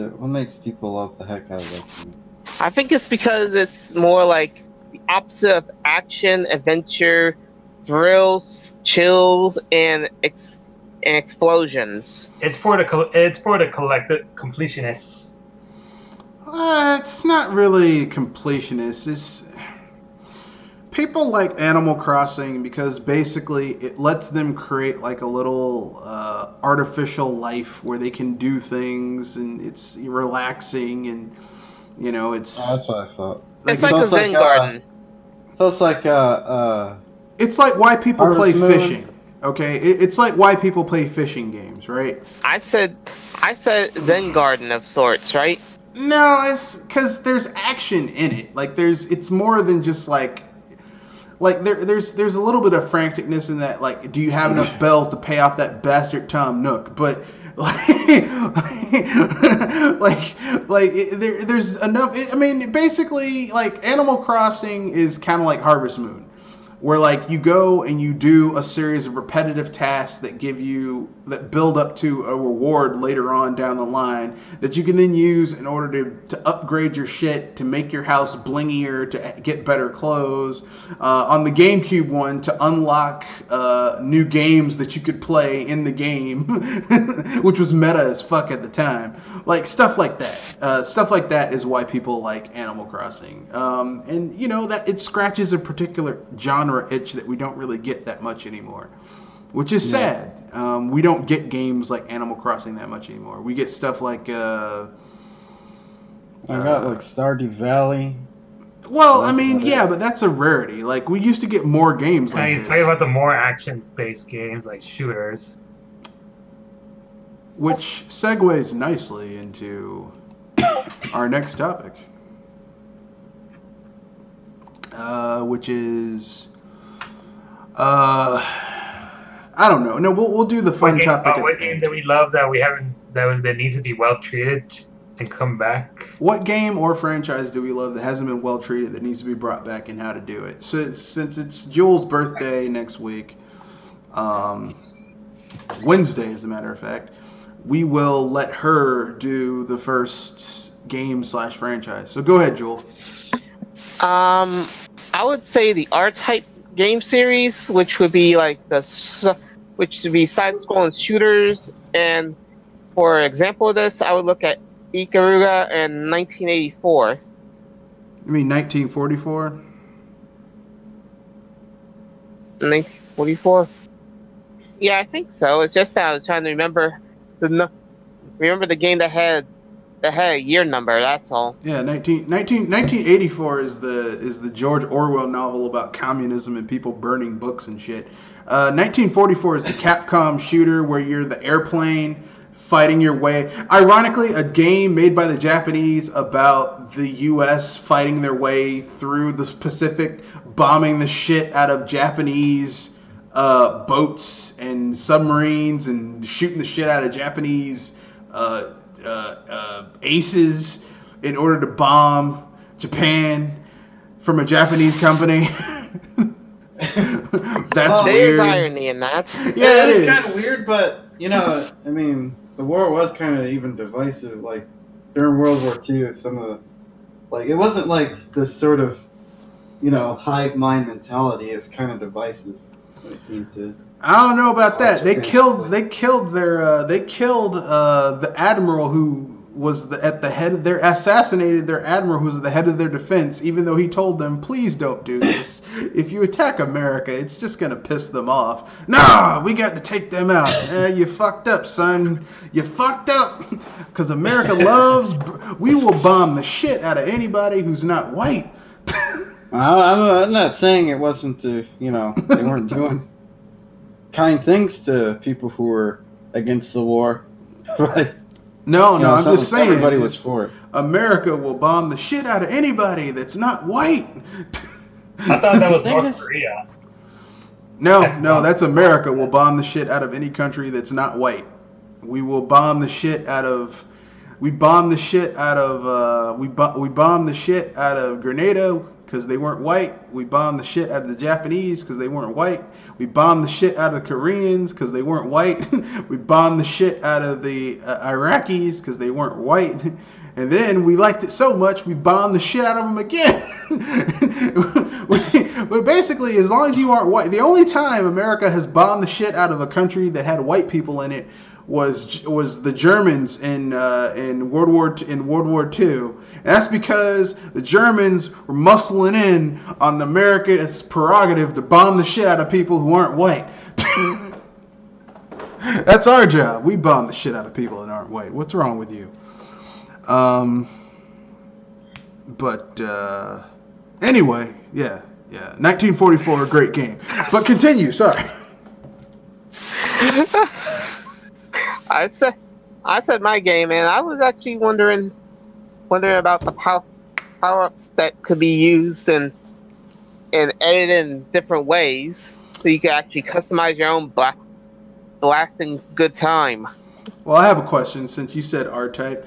people love the heck out of that game? I think it's because it's more like the opposite of action, adventure, thrills, chills, and explosions. It's for the collected completionists. It's not really completionist. It's people like Animal Crossing because basically it lets them create like a little artificial life where they can do things and it's relaxing and it's. Oh, that's what I thought. It's like a Zen garden. So it's like It's like why people play Harvest Moon. fishing. Okay, it's like why people play fishing games, right? I said Zen garden of sorts, right? No, it's because there's action in it. Like it's more than just like there's a little bit of franticness in that. Like, do you have enough bells to pay off that bastard Tom Nook? But there's enough. I mean, basically, like Animal Crossing is kind of like Harvest Moon, where like you go and you do a series of repetitive tasks that build up to a reward later on down the line that you can then use in order to upgrade your shit, to make your house blingier, to get better clothes. On the GameCube one, to unlock new games that you could play in the game, which was meta as fuck at the time. Like stuff like that. Stuff like that is why people like Animal Crossing. And that it scratches a particular genre itch that we don't really get that much anymore, which is sad. We don't get games like Animal Crossing that much anymore. We get stuff like I got like Stardew Valley. Well, I mean, yeah, but that's a rarity. Like we used to get more games like this. Talking about the more action-based games like shooters, which segues nicely into our next topic, which is I don't know. No, we'll do the fun topic. What game that we love that we haven't that needs to be well treated and come back? What game or franchise do we love that hasn't been well treated that needs to be brought back and how to do it? So since it's Jules' birthday next week, Wednesday as a matter of fact, we will let her do the first game / franchise. So go ahead, Jewel. I would say the R-Type game series, which would be like side-scrolling shooters. And for example of this, I would look at Ikaruga in 1984. You mean 1944? 1944? Yeah, I think so. It's just that I was trying to remember the game that had a year number. That's all. Yeah, 1984 is the George Orwell novel about communism and people burning books and shit. 1944 is the Capcom shooter where you're the airplane fighting your way. Ironically, a game made by the Japanese about the U.S. fighting their way through the Pacific, bombing the shit out of Japanese boats and submarines and shooting the shit out of Japanese aces in order to bomb Japan from a Japanese company. That's weird. There's irony in that. Yeah, it is kind of weird, but I mean, the war was kind of even divisive. Like during World War II, some of the it wasn't like this sort of hive mind mentality. It's kind of divisive when it came to. I don't know about that. They killed They the admiral who was at the head of their assassinated their admiral who was at the head of their defense, even though he told them, please don't do this. If you attack America, it's just gonna piss them off. Nah, we got to take them out. You fucked up, son. You fucked up. Because America loves. We will bomb the shit out of anybody who's not white. I'm not saying it wasn't they weren't doing kind things to people who were against the war. But no, I'm just saying everybody was for it. America will bomb the shit out of anybody that's not white. I thought that was North Korea. No, that's America will bomb the shit out of any country that's not white. We will bomb the shit out of. We bombed the shit out of. We bombed the shit out of Grenada because they weren't white. We bombed the shit out of the Japanese because they weren't white. We bombed the shit out of the Koreans because they weren't white. We bombed the shit out of the Iraqis because they weren't white. And then we liked it so much, we bombed the shit out of them again. But basically, as long as you aren't white, the only time America has bombed the shit out of a country that had white people in it was the Germans in World War II. And that's because the Germans were muscling in on America's prerogative to bomb the shit out of people who aren't white. That's our job. We bomb the shit out of people that aren't white. What's wrong with you? Anyway, yeah. 1944, great game. But continue, sorry. I said my game, and I was actually wondering about the power-ups that could be used and edited in different ways, so you can actually customize your own blasting good time. Well, I have a question since you said R-Type.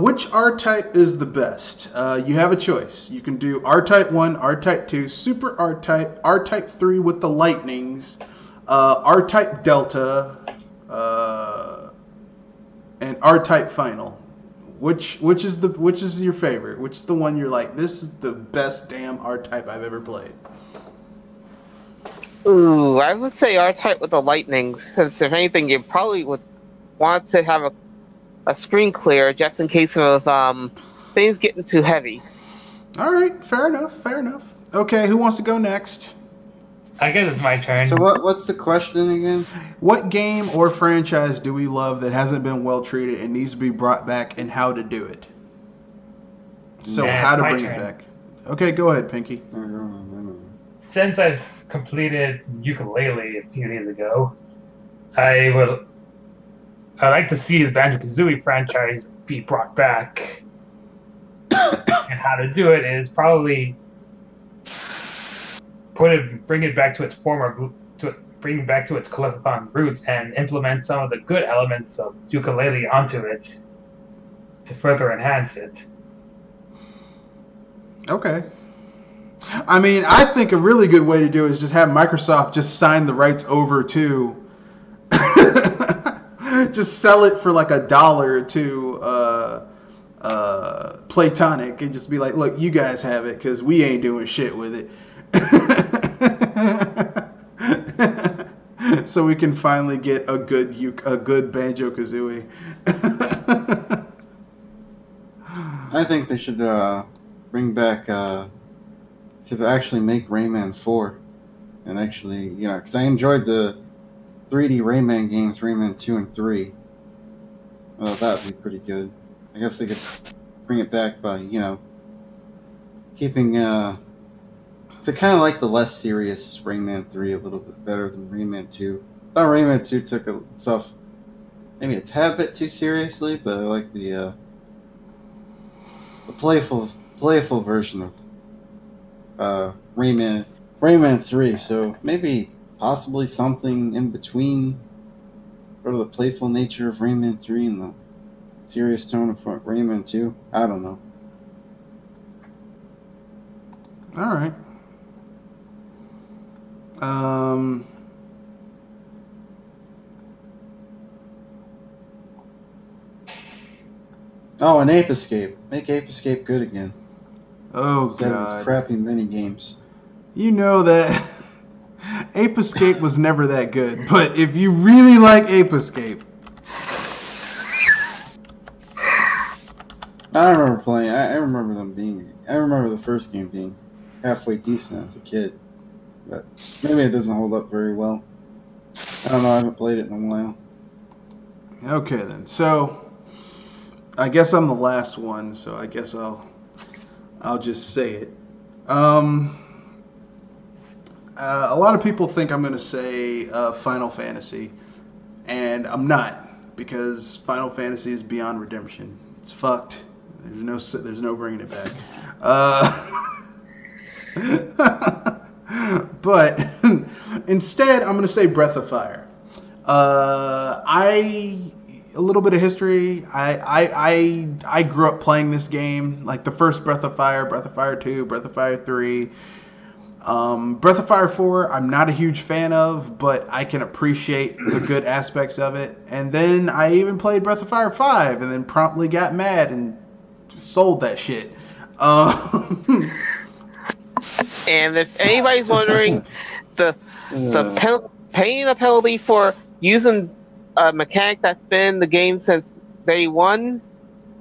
Which R-Type is the best? You have a choice. You can do R-Type 1, R-Type 2, Super R-Type, R-Type 3 with the lightnings, R-Type Delta, and R-Type Final. Which is your favorite? Which is the one you're like, this is the best damn R-Type I've ever played? Ooh, I would say R-Type with the lightning, because if anything, you probably would want to have a screen clear just in case of things getting too heavy. All right, fair enough. Okay, who wants to go next? I guess it's my turn. So what's the question again? What game or franchise do we love that hasn't been well treated and needs to be brought back, and how to do it? So how to bring it back. Okay, go ahead, Pinky. Since I've completed Ukulele a few days ago, I'd like to see the Banjo-Kazooie franchise be brought back. And how to do it is probably bring it back to its Questionathon roots and implement some of the good elements of Ukulele onto it to further enhance it. Okay. I mean, I think a really good way to do it is just have Microsoft just sign the rights over to just sell it for like $1 to Playtonic and just be like, look, you guys have it because we ain't doing shit with it. So we can finally get a good Banjo-Kazooie. I think they should bring back should actually make Rayman 4 and actually because I enjoyed the 3D Rayman games, Rayman 2 and 3. Well, that would be pretty good. I guess they could bring it back by keeping to kind of like the less serious Rayman 3 a little bit better than Rayman 2. I thought Rayman 2 took itself maybe a tad bit too seriously, but I like the playful version of Rayman 3. So maybe possibly something in between sort of the playful nature of Rayman 3 and the serious tone of Rayman 2. I don't know. All right. Oh, and Ape Escape. Make Ape Escape good again. Oh Instead of these god. crappy mini games. You know that Ape Escape was never that good, but if you really like Ape Escape, I remember playing. I remember them being. I remember the first game being halfway decent as a kid, but maybe it doesn't hold up very well. I don't know. I haven't played it in a while. okay then. So I guess I'm the last one, so I guess I'll just say it. A lot of people think I'm going to say Final Fantasy, and I'm not, because Final Fantasy is beyond redemption. It's fucked. There's no bringing it back. But instead, I'm going to say Breath of Fire. A little bit of history. I grew up playing this game, like the first Breath of Fire 2, Breath of Fire 3. Breath of Fire 4, I'm not a huge fan of, but I can appreciate the good aspects of it. And then I even played Breath of Fire 5, and then promptly got mad and sold that shit. And if anybody's wondering, paying a penalty for using a mechanic that's been in the game since day one,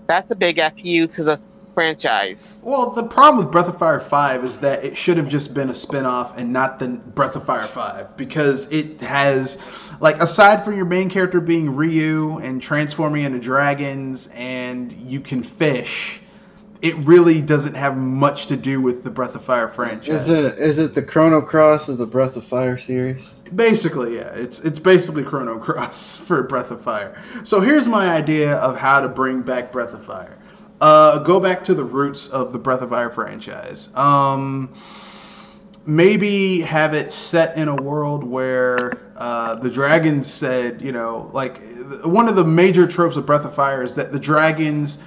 that's a big FU to the franchise. Well, the problem with Breath of Fire 5 is that it should have just been a spin-off and not the Breath of Fire 5, because it has, like, aside from your main character being Ryu and transforming into dragons and you can fish, it really doesn't have much to do with the Breath of Fire franchise. Is it the Chrono Cross of the Breath of Fire series? Basically, yeah. It's basically Chrono Cross for Breath of Fire. So here's my idea of how to bring back Breath of Fire. Go back to the roots of the Breath of Fire franchise. Maybe have it set in a world where the dragons said, like, one of the major tropes of Breath of Fire is that the dragons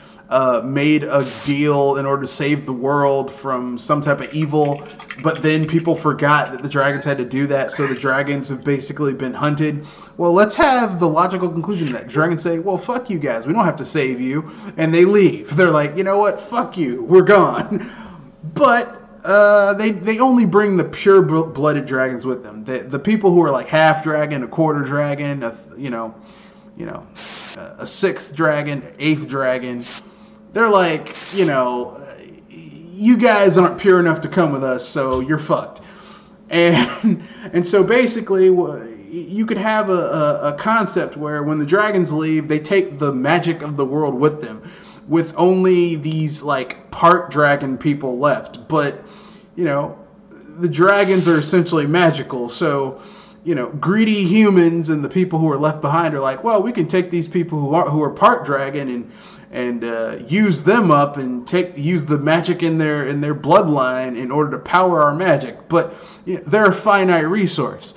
made a deal in order to save the world from some type of evil, but then people forgot that the dragons had to do that, so the dragons have basically been hunted. Well, let's have the logical conclusion that dragons say, well, fuck you guys, we don't have to save you, and they leave. They're like, you know what, fuck you, we're gone. But they only bring the pure-blooded dragons with them. The people who are like half dragon, a quarter dragon, a sixth dragon, eighth dragon, they're like, you guys aren't pure enough to come with us, so you're fucked. And so basically, you could have a concept where when the dragons leave, they take the magic of the world with them, with only these like part dragon people left. But the dragons are essentially magical, so greedy humans and the people who are left behind are like, well, we can take these people who are part dragon and use them up and use the magic in their bloodline in order to power our magic. But they're a finite resource.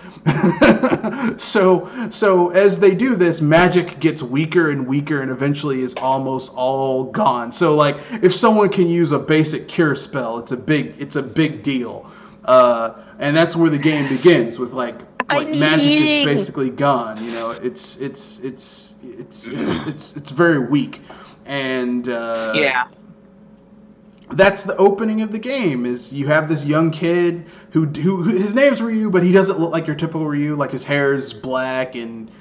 So as they do this, magic gets weaker and weaker and eventually is almost all gone. So like if someone can use a basic cure spell, it's a big deal. And that's where the game begins with like magic is basically gone. It's very weak. And yeah, that's the opening of the game. Is you have this young kid who his name's Ryu, but he doesn't look like your typical Ryu. Like his hair is black and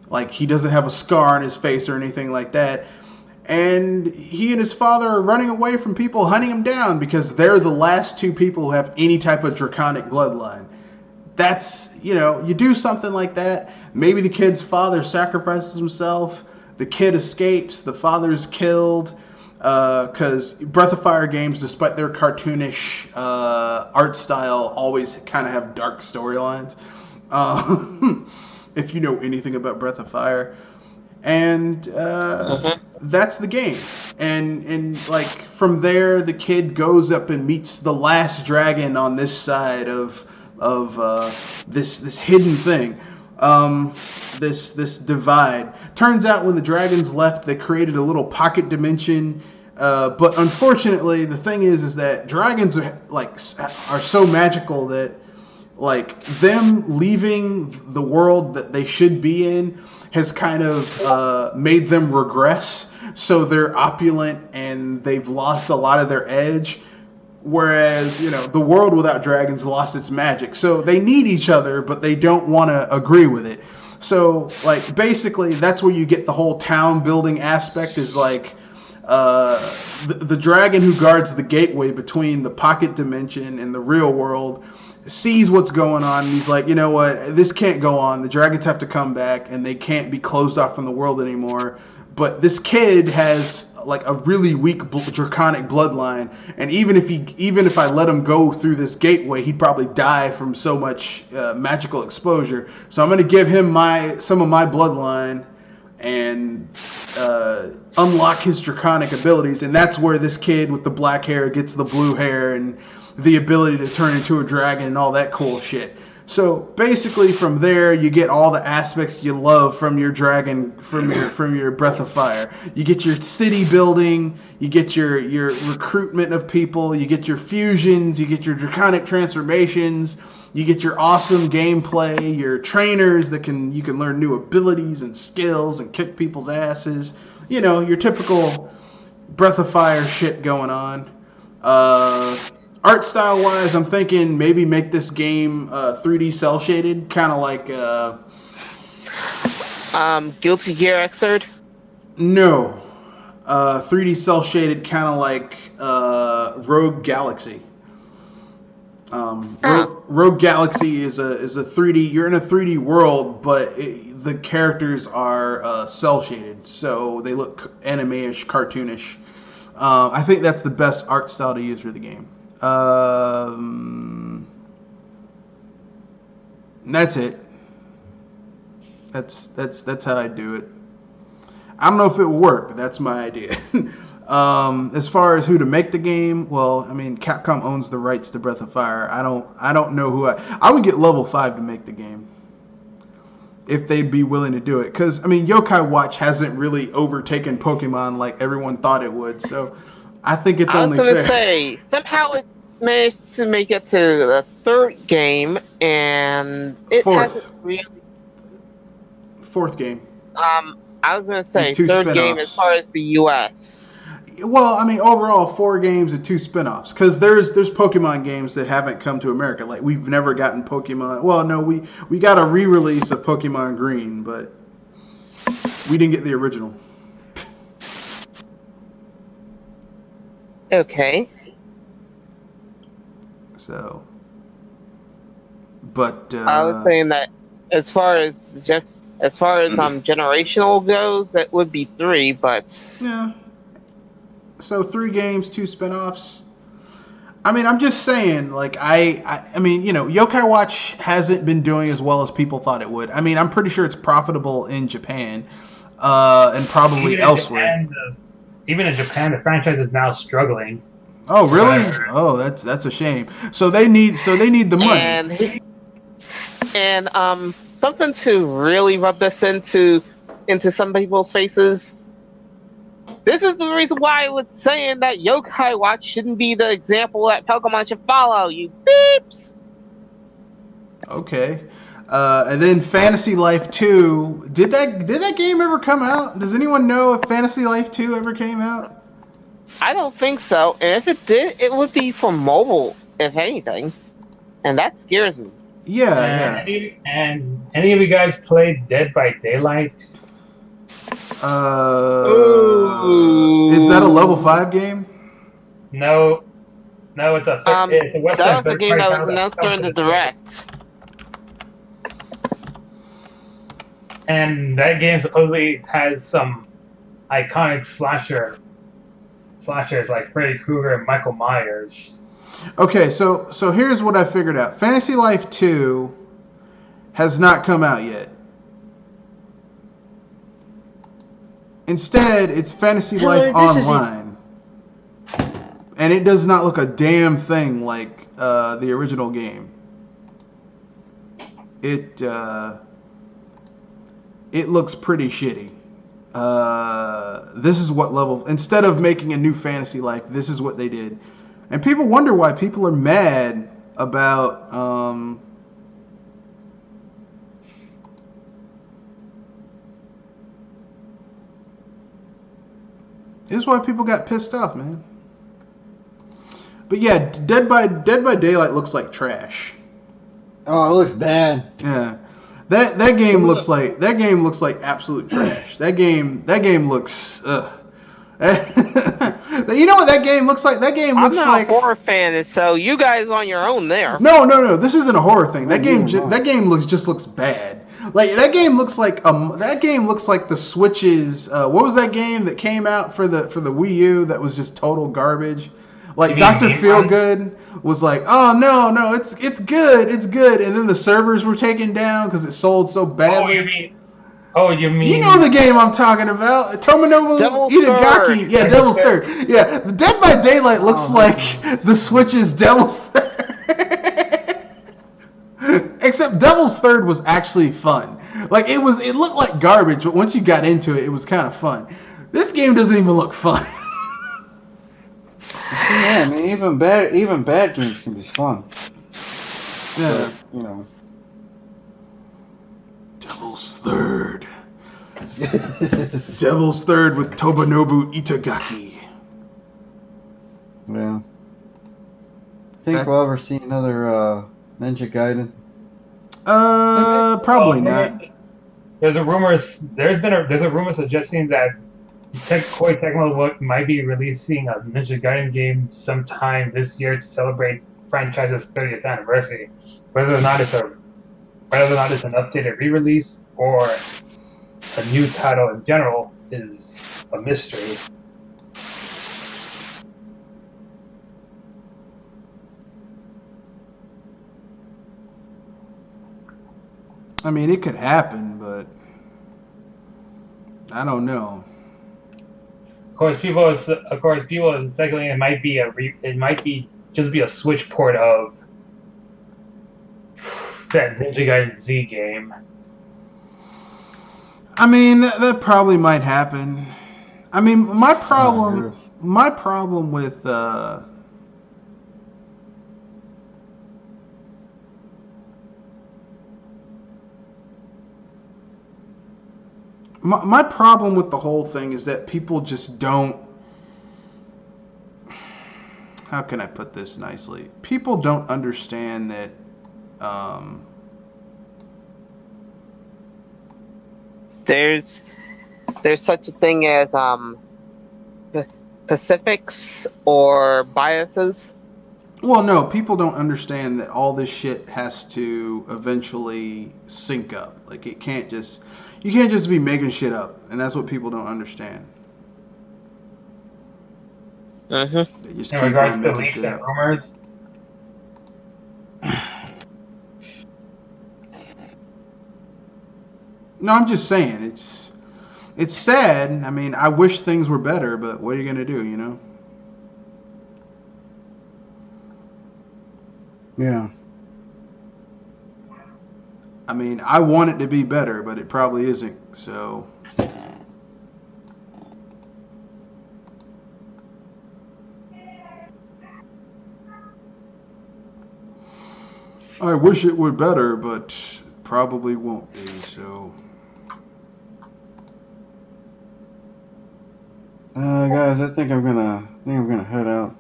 like he doesn't have a scar on his face or anything like that. And he and his father are running away from people hunting him down because they're the last two people who have any type of draconic bloodline. That's, you do something like that. Maybe the kid's father sacrifices himself. The kid escapes. The father's killed. Because Breath of Fire games, despite their cartoonish art style, always kind of have dark storylines. If you know anything about Breath of Fire. And that's the game. And like from there, the kid goes up and meets the last dragon on this side of this hidden thing, this divide. Turns out when the dragons left, they created a little pocket dimension. But unfortunately, the thing is that dragons are so magical that like them leaving the world that they should be in has kind of made them regress. so they're opulent and they've lost a lot of their edge. Whereas, the world without dragons lost its magic. So they need each other, but they don't want to agree with it. So, like, basically, that's where you get the whole town building aspect is like the dragon who guards the gateway between the pocket dimension and the real world sees what's going on, and he's like, you know what, this can't go on. The dragons have to come back, and they can't be closed off from the world anymore. But this kid has like a really weak draconic bloodline, and even if I let him go through this gateway, he'd probably die from so much magical exposure. So I'm going to give him some of my bloodline and unlock his draconic abilities, and that's where this kid with the black hair gets the blue hair and the ability to turn into a dragon and all that cool shit. So basically, from there, you get all the aspects you love from your dragon, from your Breath of Fire. You get your city building, you get your recruitment of people, you get your fusions, you get your draconic transformations, you get your awesome gameplay, your trainers that you can learn new abilities and skills and kick people's asses. Your typical Breath of Fire shit going on. Art style wise, I'm thinking maybe make this game 3D cell shaded, kind of like Guilty Gear Xrd. No, 3D cell shaded, kind of like Rogue Galaxy. Rogue Galaxy is a 3D. You're in a 3D world, but the characters are cell shaded, so they look anime-ish, cartoonish. I think that's the best art style to use for the game. That's it. That's how I do it. I don't know if it will work, but that's my idea. As far as who to make the game, well, I mean, Capcom owns the rights to Breath of Fire. I don't know who I would get Level 5 to make the game if they'd be willing to do it. Because, I mean, Yokai Watch hasn't really overtaken Pokemon like everyone thought it would. So I think it's only fair. I was going to say, somehow it managed to make it to the third game, and it hasn't really... Fourth game. I was going to say third game as far as the U.S. Well, I mean, overall, 4 games and 2 spin-offs. Because there's Pokemon games that haven't come to America. Like, we've never gotten Pokemon... Well, no, we got a re-release of Pokemon Green, but we didn't get the original. Okay. So... But... I was saying that as far as generational goes, that would be 3, but... Yeah. So 3 games, 2 spinoffs. I mean, I'm just saying, like, I mean, Yokai Watch hasn't been doing as well as people thought it would. I mean, I'm pretty sure it's profitable in Japan, and probably elsewhere. Even in Japan, the franchise is now struggling. Oh, really? Oh, that's a shame. So they need the money. And something to really rub this into some people's faces. This is the reason why I was saying that Yokai Watch shouldn't be the example that Pokemon should follow, you beeps! Okay. And then Fantasy Life 2. Did that game ever come out? Does anyone know if Fantasy Life 2 ever came out? I don't think so. And if it did, it would be for mobile, if anything. And that scares me. Yeah. Any of you guys played Dead by Daylight? Is that a level 5 game? No, it's a Western. That was a game that was announced during the Direct. And that game supposedly has some iconic slashers like Freddy Krueger and Michael Myers. Okay, so here's what I figured out. Fantasy Life 2 has not come out yet. Instead, it's Fantasy Life Online. And it does not look a damn thing like the original game. It looks pretty shitty. This is what level... Instead of making a new Fantasy Life, this is what they did. And people wonder why people are mad about... This is why people got pissed off, man. But yeah, Dead by Daylight looks like trash. Oh, it looks bad. Yeah, that game looks like absolute trash. That game looks. Ugh. You know what that game looks like? That game looks I'm not like a horror fan, so you guys on your own there. No. This isn't a horror thing. That game looks bad. Like that game looks like the Switch's. What was that game that came out for the Wii U that was just total garbage? Like Dr. Feelgood was like, oh no, it's good, and then the servers were taken down because it sold so badly. You mean? You know the game I'm talking about, Tomonobu Itagaki. Yeah, Devil's Third. Yeah, Dead by Daylight looks like the Switch's Devil's Third. Except Devil's Third was actually fun. Like it looked like garbage, but once you got into it, it was kind of fun. This game doesn't even look fun. Yeah, I mean, even bad games can be fun. Yeah, but, you know. Devil's Third. Devil's Third with Tomonobu Itagaki. Yeah. Think we'll ever see another Ninja Gaiden? Probably not. There's a rumor suggesting that Koei Tecmo might be releasing a Ninja Gaiden game sometime this year to celebrate franchise's 30th anniversary. Whether or not it's an updated re-release or a new title in general is a mystery. I mean, it could happen, but I don't know. Of course, people are speculating it might be just a Switch port of that Ninja Gaiden Z game. I mean, that probably might happen. I mean, my problem with my problem with the whole thing is that people just don't. How can I put this nicely? People don't understand that. There's such a thing as Pacifics or biases. Well, no, people don't understand that all this shit has to eventually sync up. Like you can't just be making shit up, and that's what people don't understand. They just In keep regards on to making leaks shit and up. rumors, No, I'm just saying it's sad. I mean, I wish things were better, but what are you gonna do? You know? Yeah. I mean, I want it to be better, but it probably isn't. So. I wish it were better, but probably won't be. So. Guys, I think I'm gonna head out.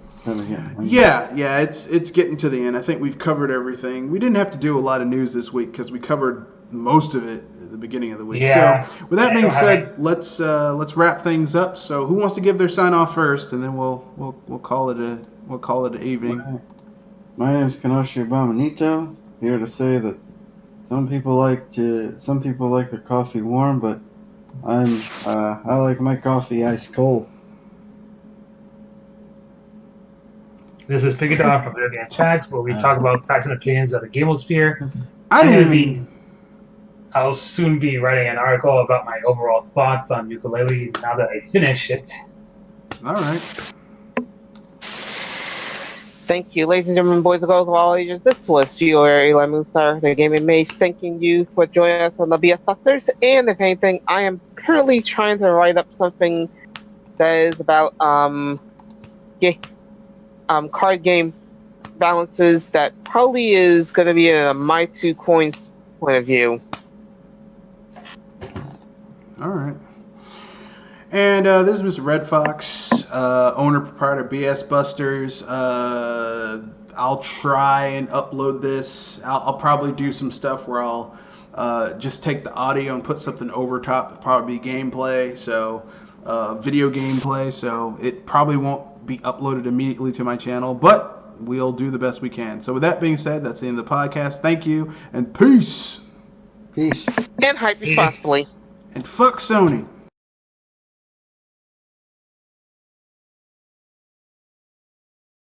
Yeah, it's getting to the end. I think we've covered everything. We didn't have to do a lot of news this week because we covered most of it at the beginning of the week. Yeah. So, with that being said, let's wrap things up. So, who wants to give their sign off first, and then we'll call it an evening. My name is Kanoshi Abominito. Here to say that some people like their coffee warm, but I like my coffee ice cold. this is Piggy Dog from Video Game Facts, where we talk about facts and opinions of the gamosphere. I'll soon be writing an article about my overall thoughts on ukulele now that I finish it. All right. Thank you, ladies and gentlemen, boys and girls of all ages. This was G.O.R. Eli Moonstar, the Gaming Mage, thanking you for joining us on the BS Busters. And if anything, I am currently trying to write up something that is about card game balances that probably is going to be a my two coins point of view. All right. And this is Mr. Red Fox, owner, proprietor, BS Busters. I'll try and upload this. I'll probably do some stuff where I'll just take the audio and put something over top. It'll probably be gameplay, so video gameplay. So it probably won't be uploaded immediately to my channel, but we'll do the best we can. So with that being said, that's the end of the podcast. Thank you, and peace. Peace. And hype responsibly. And fuck Sony.